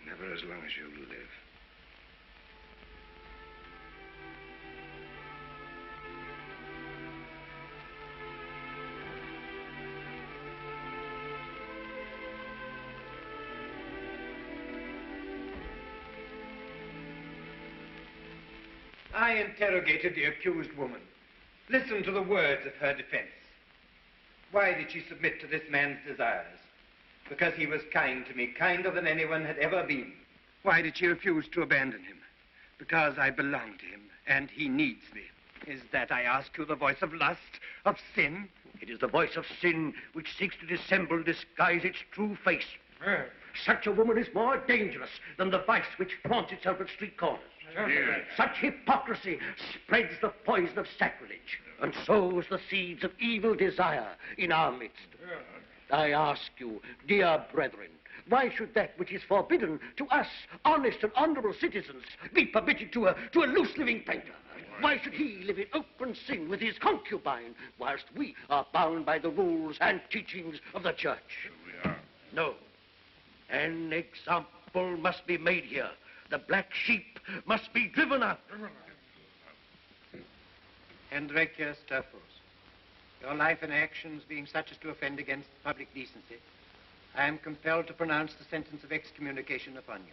S1: Never as long as you live.
S7: I interrogated the accused woman. Listen to the words of her defense. Why did she submit to this man's desires? Because he was kind to me, kinder than anyone had ever been. Why did she refuse to abandon him? Because I belong to him, and he needs me. Is that, I ask you, the voice of lust, of sin?
S14: It is the voice of sin which seeks to dissemble, disguise its true face. Such a woman is more dangerous than the vice which flaunts itself at street corners.
S17: Yes.
S14: Such hypocrisy spreads the poison of sacrilege and sows the seeds of evil desire in our midst. I ask you, dear brethren, why should that which is forbidden to us, honest and honorable citizens, be permitted to a loose-living painter? Why should he live in open sin with his concubine, whilst we are bound by the rules and teachings of the church?
S17: We are.
S14: No. An example must be made here. The black sheep must be driven out.
S7: Hendrickje, your life and actions being such as to offend against public decency, I am compelled to pronounce the sentence of excommunication upon you.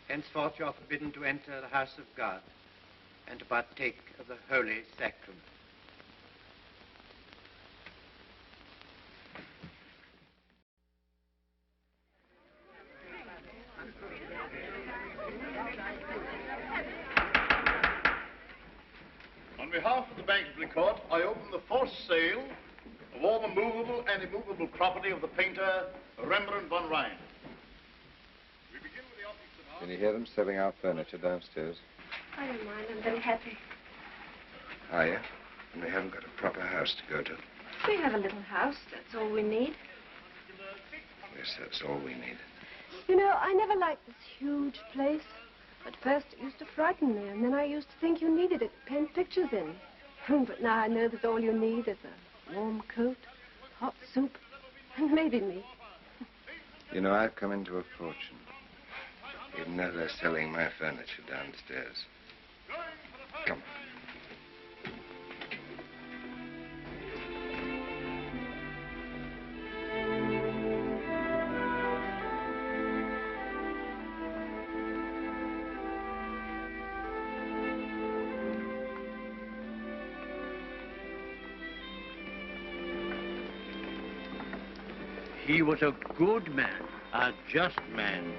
S7: Henceforth you are forbidden to enter the house of God and to partake of the holy sacrament.
S18: On behalf of the Bankruptcy Court, I open the forced sale of all the movable and immovable property of the painter Rembrandt von Rijn. We begin with the objects of art.
S1: Can you hear them selling our furniture downstairs?
S12: I don't mind. I'm very happy.
S1: Are you? And we haven't got a proper house to go to.
S12: We have a little house. That's all we need.
S1: Yes, that's all we need.
S12: You know, I never liked this huge place. At first, it used to frighten me, and then I used to think you needed it to paint pictures in. But now I know that all you need is a warm coat,
S19: Hot soup. Maybe me.
S1: You know, I've come into a fortune. Even though they're selling my furniture downstairs. Come.
S14: He was a good man, a just man.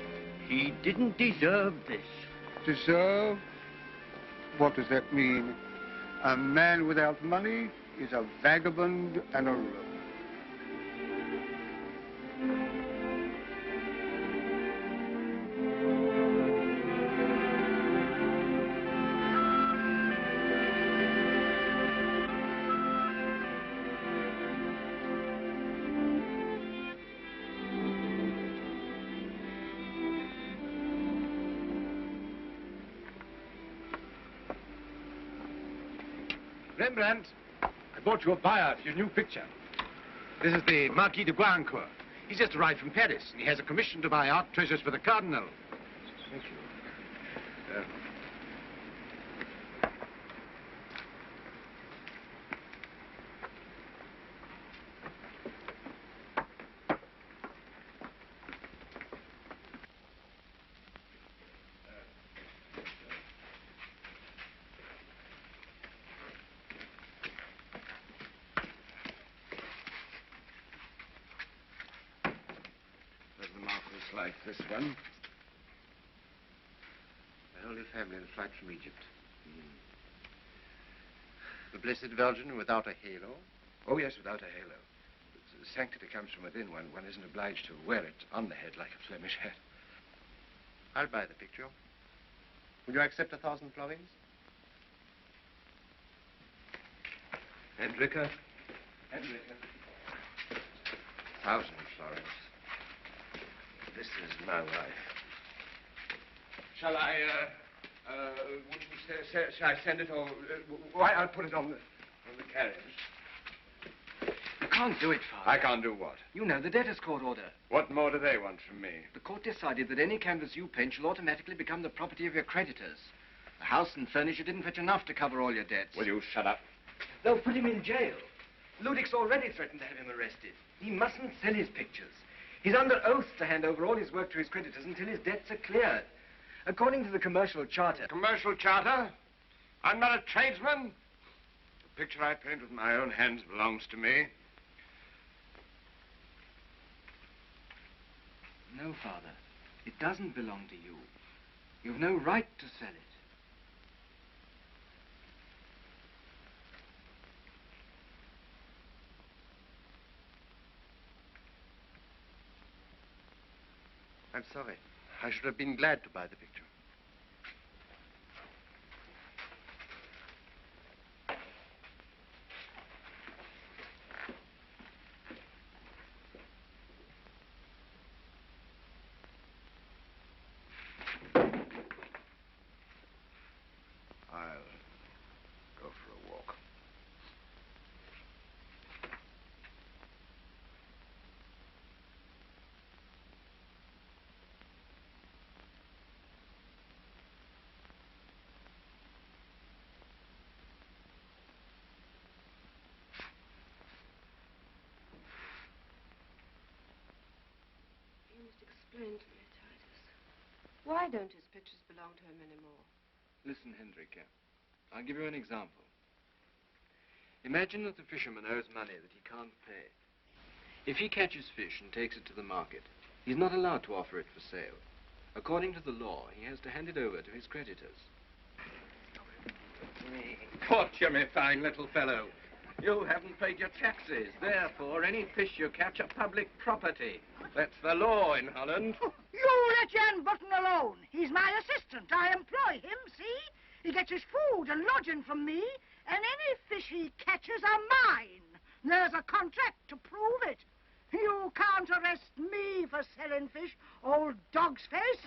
S14: He didn't deserve this.
S20: Deserve? What does that mean? A man without money is a vagabond and a rogue.
S1: Rembrandt, I bought you a buyer for your new picture. This is the Marquis de Guancourt. He's just arrived from Paris, and he has a commission to buy art treasures for the Cardinal. Thank you. Like this one. The Holy Family in flight from Egypt.
S9: The Blessed Virgin without a halo?
S1: Oh, yes, without a halo. The sanctity comes from within. One isn't obliged to wear it on the head like a Flemish hat.
S9: I'll buy the picture. Will you accept 1,000 florins?
S1: Hendrickje. 1,000 florins. This is my wife. Shall I send it or... why, I'll put it on the carriage.
S6: You can't do it, Father.
S1: I can't do what?
S6: You know the debtors' court order.
S1: What more do they want from me?
S6: The court decided that any canvas you paint shall automatically become the property of your creditors. The house and furniture didn't fetch enough to cover all your debts.
S1: Will you shut up?
S6: They'll put him in jail. Ludwig's already threatened to have him arrested. He mustn't sell his pictures. He's under oath to hand over all his work to his creditors until his debts are cleared. According to the commercial charter...
S1: Commercial charter? I'm not a tradesman. The picture I paint with my own hands belongs to me.
S6: No, Father. It doesn't belong to you. You've no right to sell it.
S9: I'm sorry. I should have been glad to buy the picture.
S1: I'll go for a walk.
S19: Explain to me, Titus. Why don't his pictures belong to him anymore?
S6: Listen, Hendrickje. I'll give you an example. Imagine that the fisherman owes money that he can't pay. If he catches fish and takes it to the market, he's not allowed to offer it for sale. According to the law, he has to hand it over to his creditors.
S3: Torture me, fine little fellow. You haven't paid your taxes. Therefore, any fish you catch are public property. That's the law in Holland.
S21: You let Jan Button alone. He's my assistant. I employ him, see? He gets his food and lodging from me, and any fish he catches are mine. There's a contract to prove it. You can't arrest me for selling fish, old dog's face.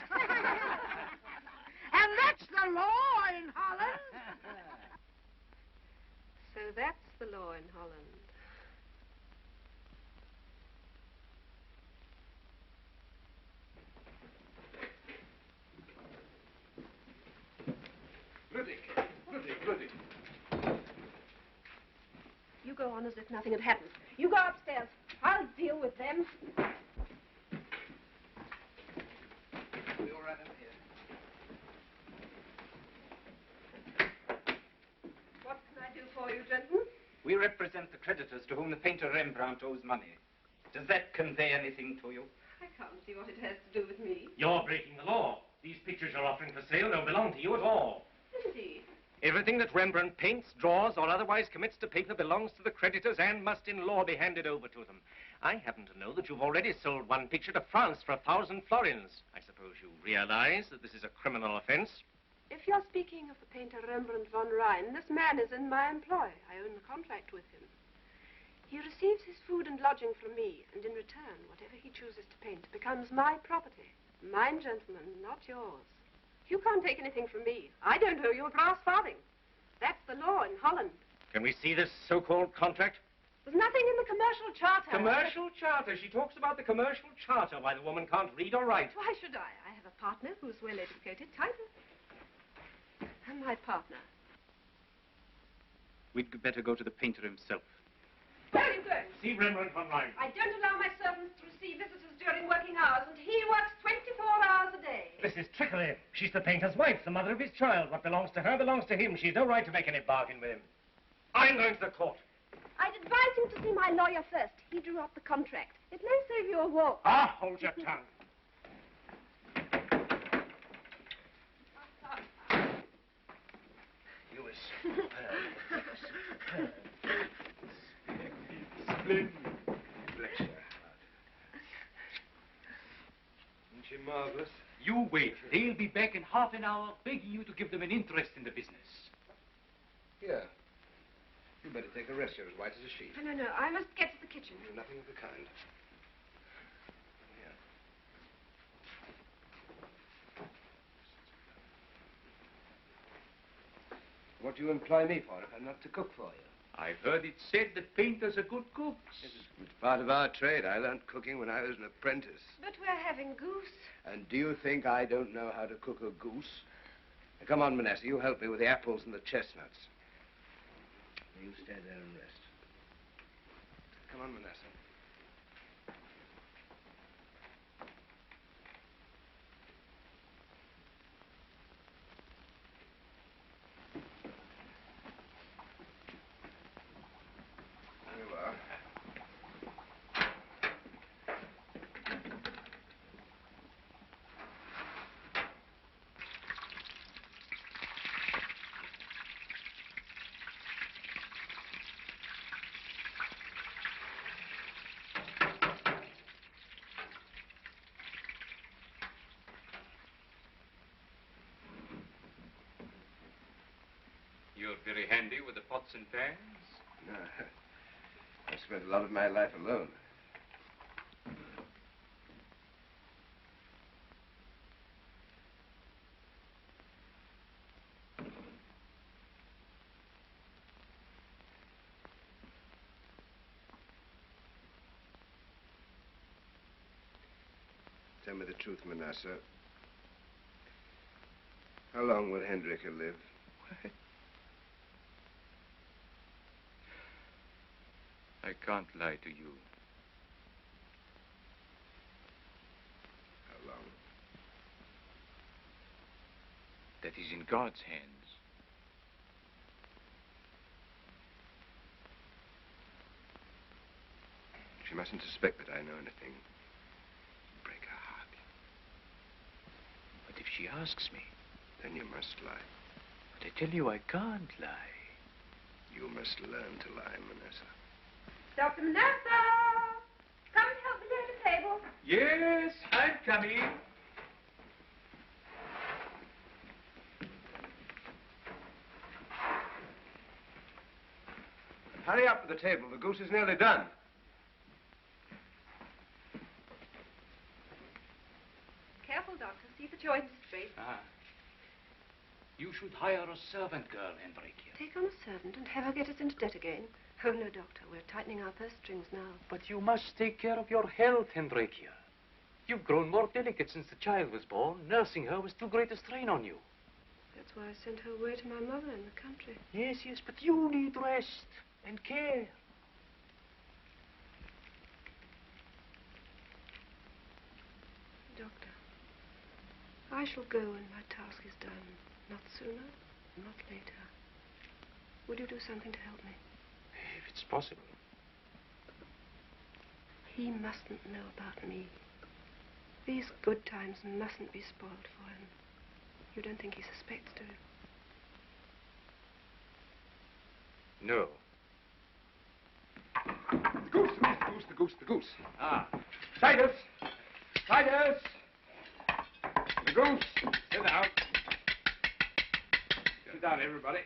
S21: And that's the law in Holland.
S19: So that's the law in Holland. go on as if nothing had happened. You go upstairs. I'll deal with them.
S6: We all right in here.
S19: What can I do for you, gentlemen?
S6: We represent the creditors to whom the painter Rembrandt owes money. Does that convey anything to you?
S19: I can't see what it has to do with me.
S2: You're breaking the law. These pictures you're offering for sale don't belong to you at all.
S19: Indeed.
S7: Everything that Rembrandt paints, draws, or otherwise commits to paper belongs to the creditors and must in law be handed over to them. I happen to know that you've already sold one picture to France for 1,000 florins. I suppose you realize that this is a criminal offense.
S19: If you're speaking of the painter Rembrandt von Rijn, this man is in my employ. I own the contract with him. He receives his food and lodging from me, and in return, whatever he chooses to paint becomes my property. Mine, gentlemen, not yours. You can't take anything from me. I don't owe you a brass farthing. That's the law in Holland.
S7: Can we see this so-called contract?
S19: There's nothing in the commercial charter.
S7: Commercial charter. She talks about the commercial charter. Why, the woman can't read or write.
S19: Why should I? I have a partner who's well educated, title. And my partner.
S6: We'd better go to the painter himself.
S19: Where are you going?
S7: See Rembrandt von Rijn.
S19: I don't allow my servants to receive visitors during working hours, and he works 24 hours a day.
S7: This is trickery. She's the painter's wife, the mother of his child. What belongs to her belongs to him. She's no right to make any bargain with him. I'm going to the court.
S19: I'd advise you to see my lawyer first. He drew up the contract. It may save you a walk.
S7: Ah, hold your tongue. You are superb. Superb.
S1: Splendid. Bless your heart. Isn't she marvelous?
S6: You wait. They'll be back in half an hour begging you to give them an interest in the business.
S1: Here. You better take a rest. You're as white as a sheet.
S19: No. I must get to the kitchen.
S1: Nothing of the kind. Here. What do you employ me for if I'm not to cook for you?
S6: I've heard it said that painters are good cooks.
S1: It's part of our trade. I learned cooking when I was an apprentice.
S19: But we're having goose.
S1: And do you think I don't know how to cook a goose? Now, come on, Manessa. You help me with the apples and the chestnuts. You stay there and rest. Come on, Manessa. There you are.
S17: You're very handy with the pots and pans.
S1: No, I spent a lot of my life alone. Tell me the truth, Manassa. How long will Hendrickje live?
S17: I can't lie to you.
S1: How long?
S17: That is in God's hands.
S1: She mustn't suspect that I know anything. Break her heart.
S17: But if she asks me,
S1: Then you must lie.
S17: but I tell you I can't lie.
S1: You must learn to lie, Manessa.
S19: Dr. Manessa! Come and help me lay the table.
S17: Yes, I'm coming.
S1: Hurry up with the table. The goose is nearly done.
S19: Careful, Doctor. See the joints straight.
S6: You should hire a servant girl, Hendrickje.
S19: Take on a servant and have her get us into debt again. Oh, no, Doctor. We're tightening our purse strings now.
S6: But you must take care of your health, Hendrickje. You've grown more delicate since the child was born. Nursing her was too great a strain on you.
S19: That's why I sent her away to my mother in the country.
S6: Yes, but you need rest and care.
S19: I shall go when my task is done. Not sooner, not later. Would you do something to help me?
S2: If it's possible.
S19: He mustn't know about me. These good times mustn't be spoiled for him. You don't think he suspects, do you?
S2: No.
S15: The goose. Ah. Siders! Siders! The goose! Sit down. Sit down, everybody.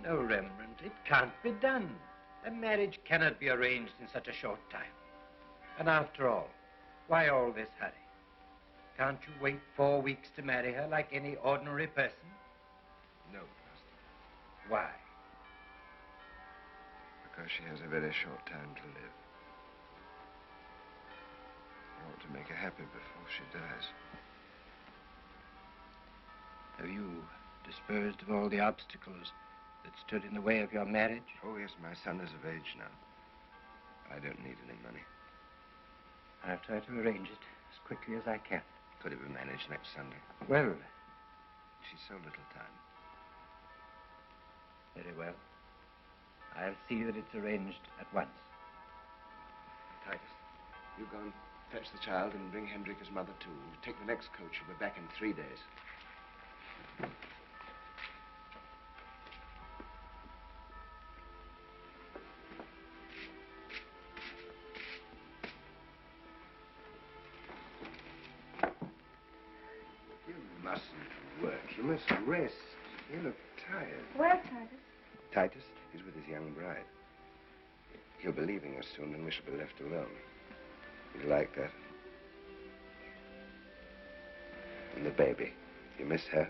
S9: No, Rembrandt, it can't be done. A marriage cannot be arranged in such a short time. And after all, why all this hurry? Can't you wait 4 weeks to marry her like any ordinary person?
S1: No, Master.
S9: Why?
S1: Because she has a very short time to live. I ought to make her happy before she dies.
S9: Have you disposed of all the obstacles that stood in the way of your marriage?
S1: Oh, yes, my son is of age now. I don't need any money.
S9: I'll try to arrange it as quickly as I can.
S1: Could it be managed next Sunday?
S9: Well,
S1: She's so little time.
S9: very well. I'll see that it's arranged at once.
S1: Titus, you go and fetch the child and bring Hendrickje's mother too. Take the next coach. She'll be back in 3 days. You mustn't work. You must rest. You look tired.
S19: Where, Titus?
S1: Titus is with his young bride. He'll be leaving us soon, and we shall be left alone. You like that? And the baby. You miss her?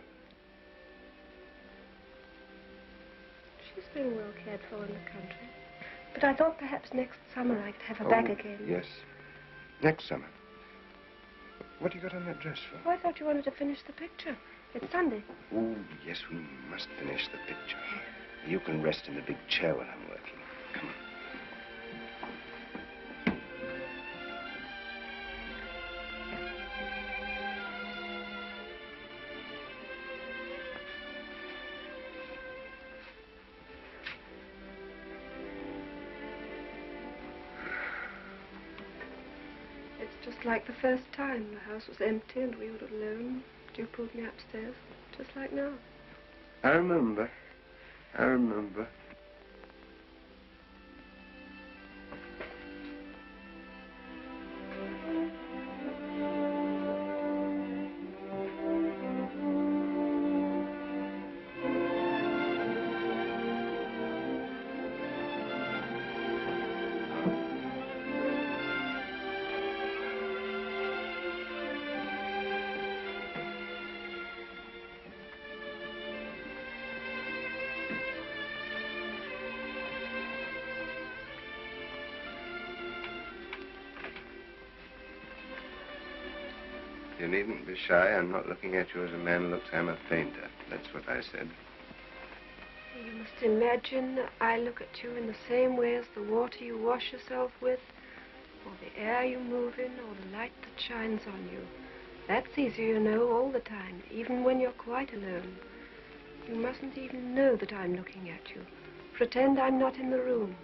S19: She's been well cared for in the country. But I thought perhaps next summer I could have her back again.
S1: Yes. Next summer. What have you got on that dress for?
S19: Oh, I thought you wanted to finish the picture. It's Sunday.
S1: Oh, yes, we must finish the picture. You can rest in the big chair while I'm working. Come on.
S19: It's just like the first time. The house was empty and we were alone. You pulled me upstairs, just like now.
S1: I remember. I remember. You needn't be shy. I'm not looking at you as a man looks. I'm a painter. That's what I said.
S19: You must imagine I look at you in the same way as the water you wash yourself with, or the air you move in, or the light that shines on you. That's easy, you know, all the time, even when you're quite alone. You mustn't even know that I'm looking at you. Pretend I'm not in the room.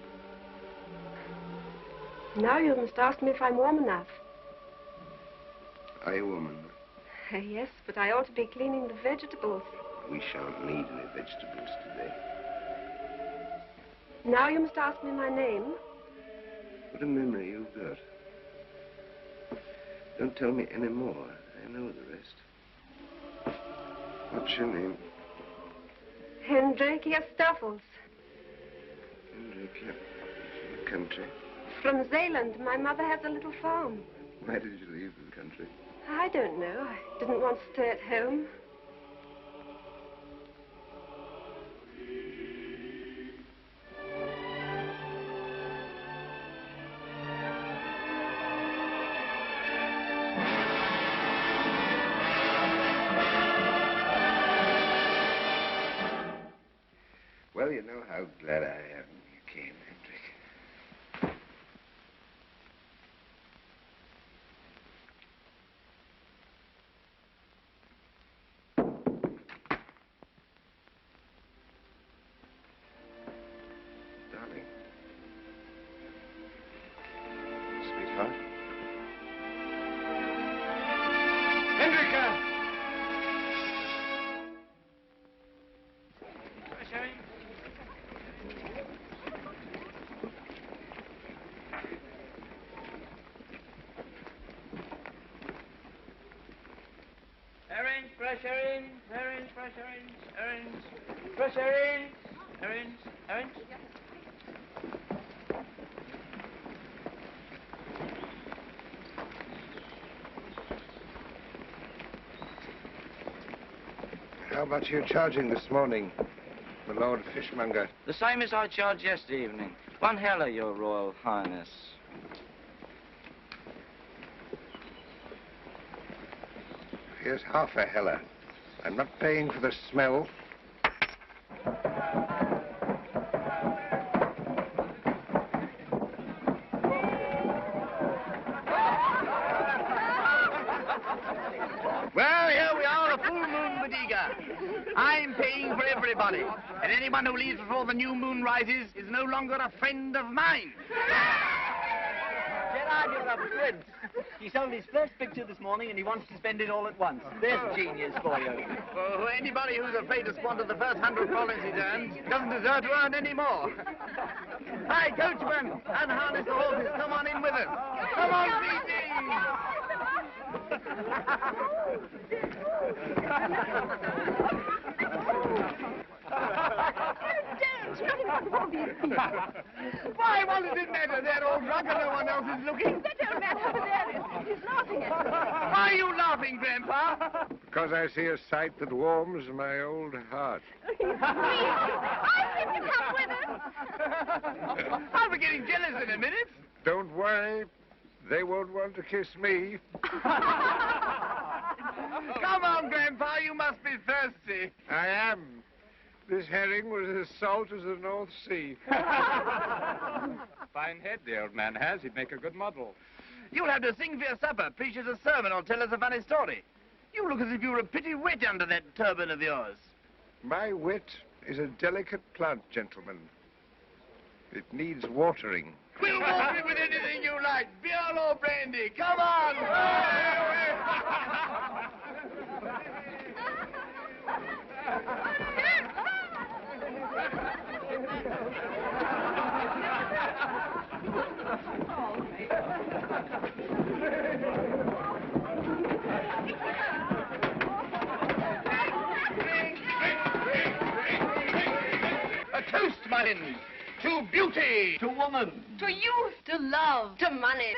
S19: Now you must ask me if I'm warm enough.
S1: Are you a woman?
S19: Yes, but I ought to be cleaning the vegetables.
S1: We shan't need any vegetables today.
S19: Now you must ask me my name.
S1: What a memory you've got. Don't tell me any more. I know the rest. What's your name?
S19: Hendrickje Stoffels.
S1: Hendrickje. The country.
S19: From Zeeland. My mother has a little farm.
S1: Why did you leave the country?
S19: I don't know. I didn't want to stay at home.
S1: Well, you know how How glad I am you came, Hendrick. Darling. Sweetheart.
S3: Hendrickje!
S6: Herrings, fresh herrings, herrings, fresh herrings, herrings, fresh herrings, herrings, herrings.
S1: How much are you charging this morning, my Lord Fishmonger?
S6: The same as I charged yesterday evening. 1 heller, Your Royal Highness.
S1: Here's half a heller. I'm not paying for the smell.
S6: Well, here we are, a full moon bodega. I'm paying for everybody. And anyone who leaves before the new moon rises is no longer a friend of mine.
S4: Gerard, you're a prince. He sold his first picture this morning and he wants to spend it all at once. There's genius for you.
S6: Well, anybody who's afraid to squander the first 100 florins he earns doesn't deserve to earn any more. Hi, coachman, unharness the horses. Come on in with us. Come on, Why, what does it matter? They're all drunk and no one else is looking.
S12: That old man over there is laughing at me.
S6: Why are you laughing, Grandpa?
S1: Because I see a sight that warms my old heart.
S12: I think you come with us.
S6: I'll be getting jealous in a minute.
S1: Don't worry. They won't want to kiss me.
S6: Come on, Grandpa, you must be thirsty.
S1: I am. This herring was as salt as the North Sea.
S15: Fine head the old man has. He'd make a good model.
S6: You'll have to sing for your supper, preach us a sermon, or tell us a funny story. You look as if you were a pretty wet under that turban of yours.
S1: My wit is a delicate plant, gentlemen. It needs watering.
S6: We'll water it with anything you like. Beer or brandy. Come on. A toast, my friends, to beauty, to woman,
S12: To youth, to love, to money.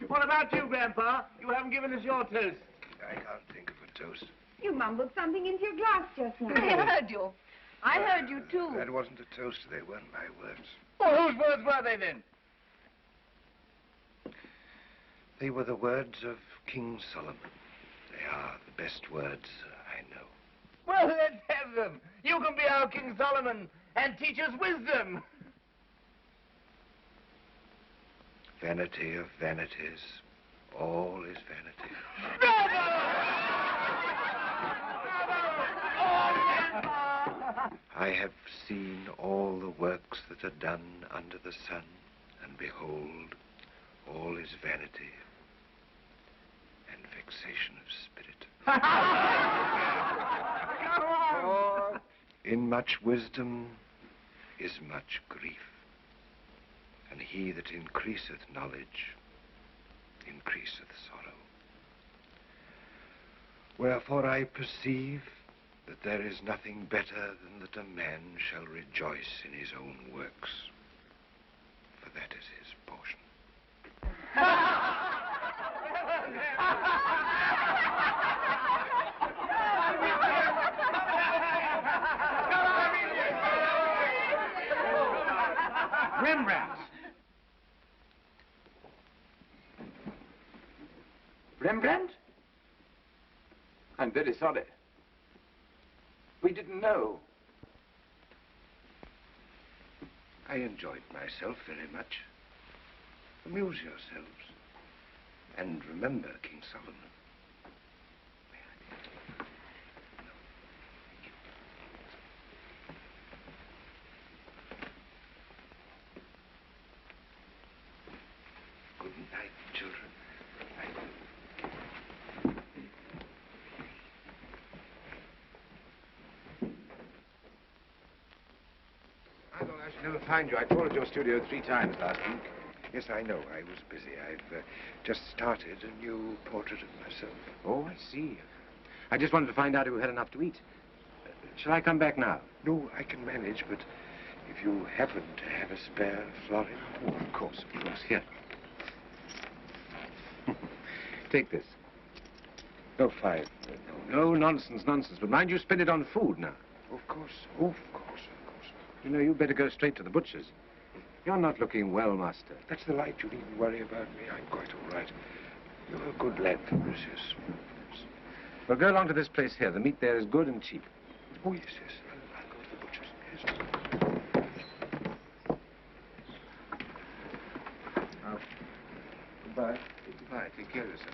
S6: What about you, Grandpa? You haven't given us your toast.
S1: I can't think of a toast.
S12: You mumbled something into your glass just now. I heard you. I heard you, too.
S1: That wasn't a toast. They weren't my words.
S6: Well, whose words were they, then?
S1: They were the words of King Solomon. They are the best words I know.
S6: Well, let's have them. You can be our King Solomon and teach us wisdom.
S1: Vanity of vanities, all is vanity. I have seen all the works that are done under the sun, and behold, all is vanity and vexation of spirit. For in much wisdom is much grief, and he that increaseth knowledge increaseth sorrow. Wherefore I perceive that there is nothing better than that a man shall rejoice in his own works, for that is his portion.
S6: Rembrandt.
S15: Rembrandt? I'm very sorry.
S1: We didn't know. I enjoyed myself very much. Amuse yourselves. And remember King Solomon. Good night, children.
S3: I thought I should never find you. I called at your studio 3 times last week.
S1: Yes, I know. I was busy. I've just started a new portrait of myself.
S3: Oh, I see. I just wanted to find out if you had enough to eat. Shall I come back now?
S1: No, I can manage, but if you happen to have a spare florin...
S3: Oh, of course. Here. Take this.
S1: No, 5.
S3: No, nonsense. But mind you spend it on food now.
S1: Of course. Oh, of course.
S3: You know, you better go straight to the butcher's. You're not looking well, master.
S1: That's the light. You needn't worry about me. I'm quite all right. You're a good lad, Lucius.
S3: Well, go along to this place here. The meat there is good and cheap.
S1: Oh, yes. I'll go to the butcher's. Yes. Now, goodbye. Goodbye. Take care of yourself.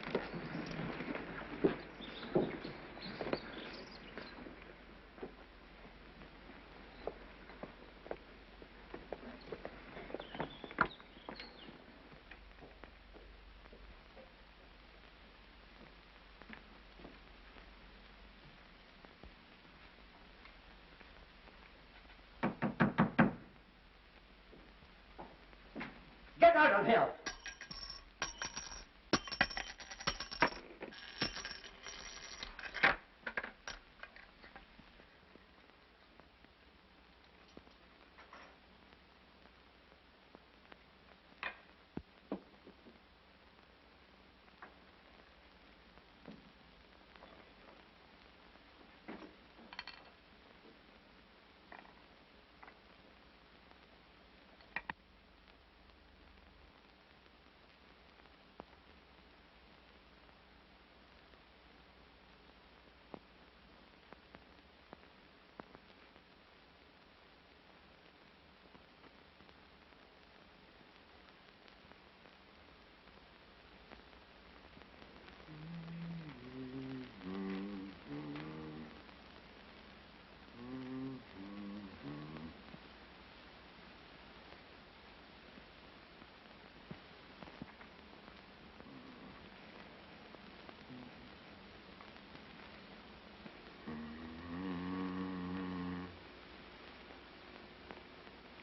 S14: Get out of here!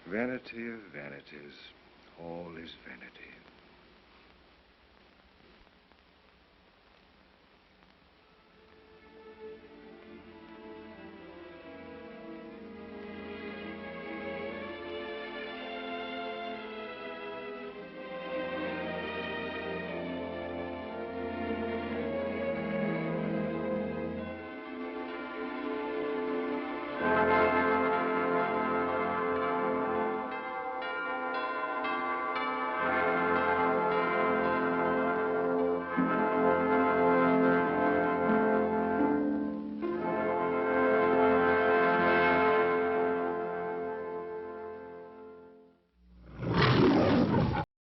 S14: Vanity of vanities, all is vanity.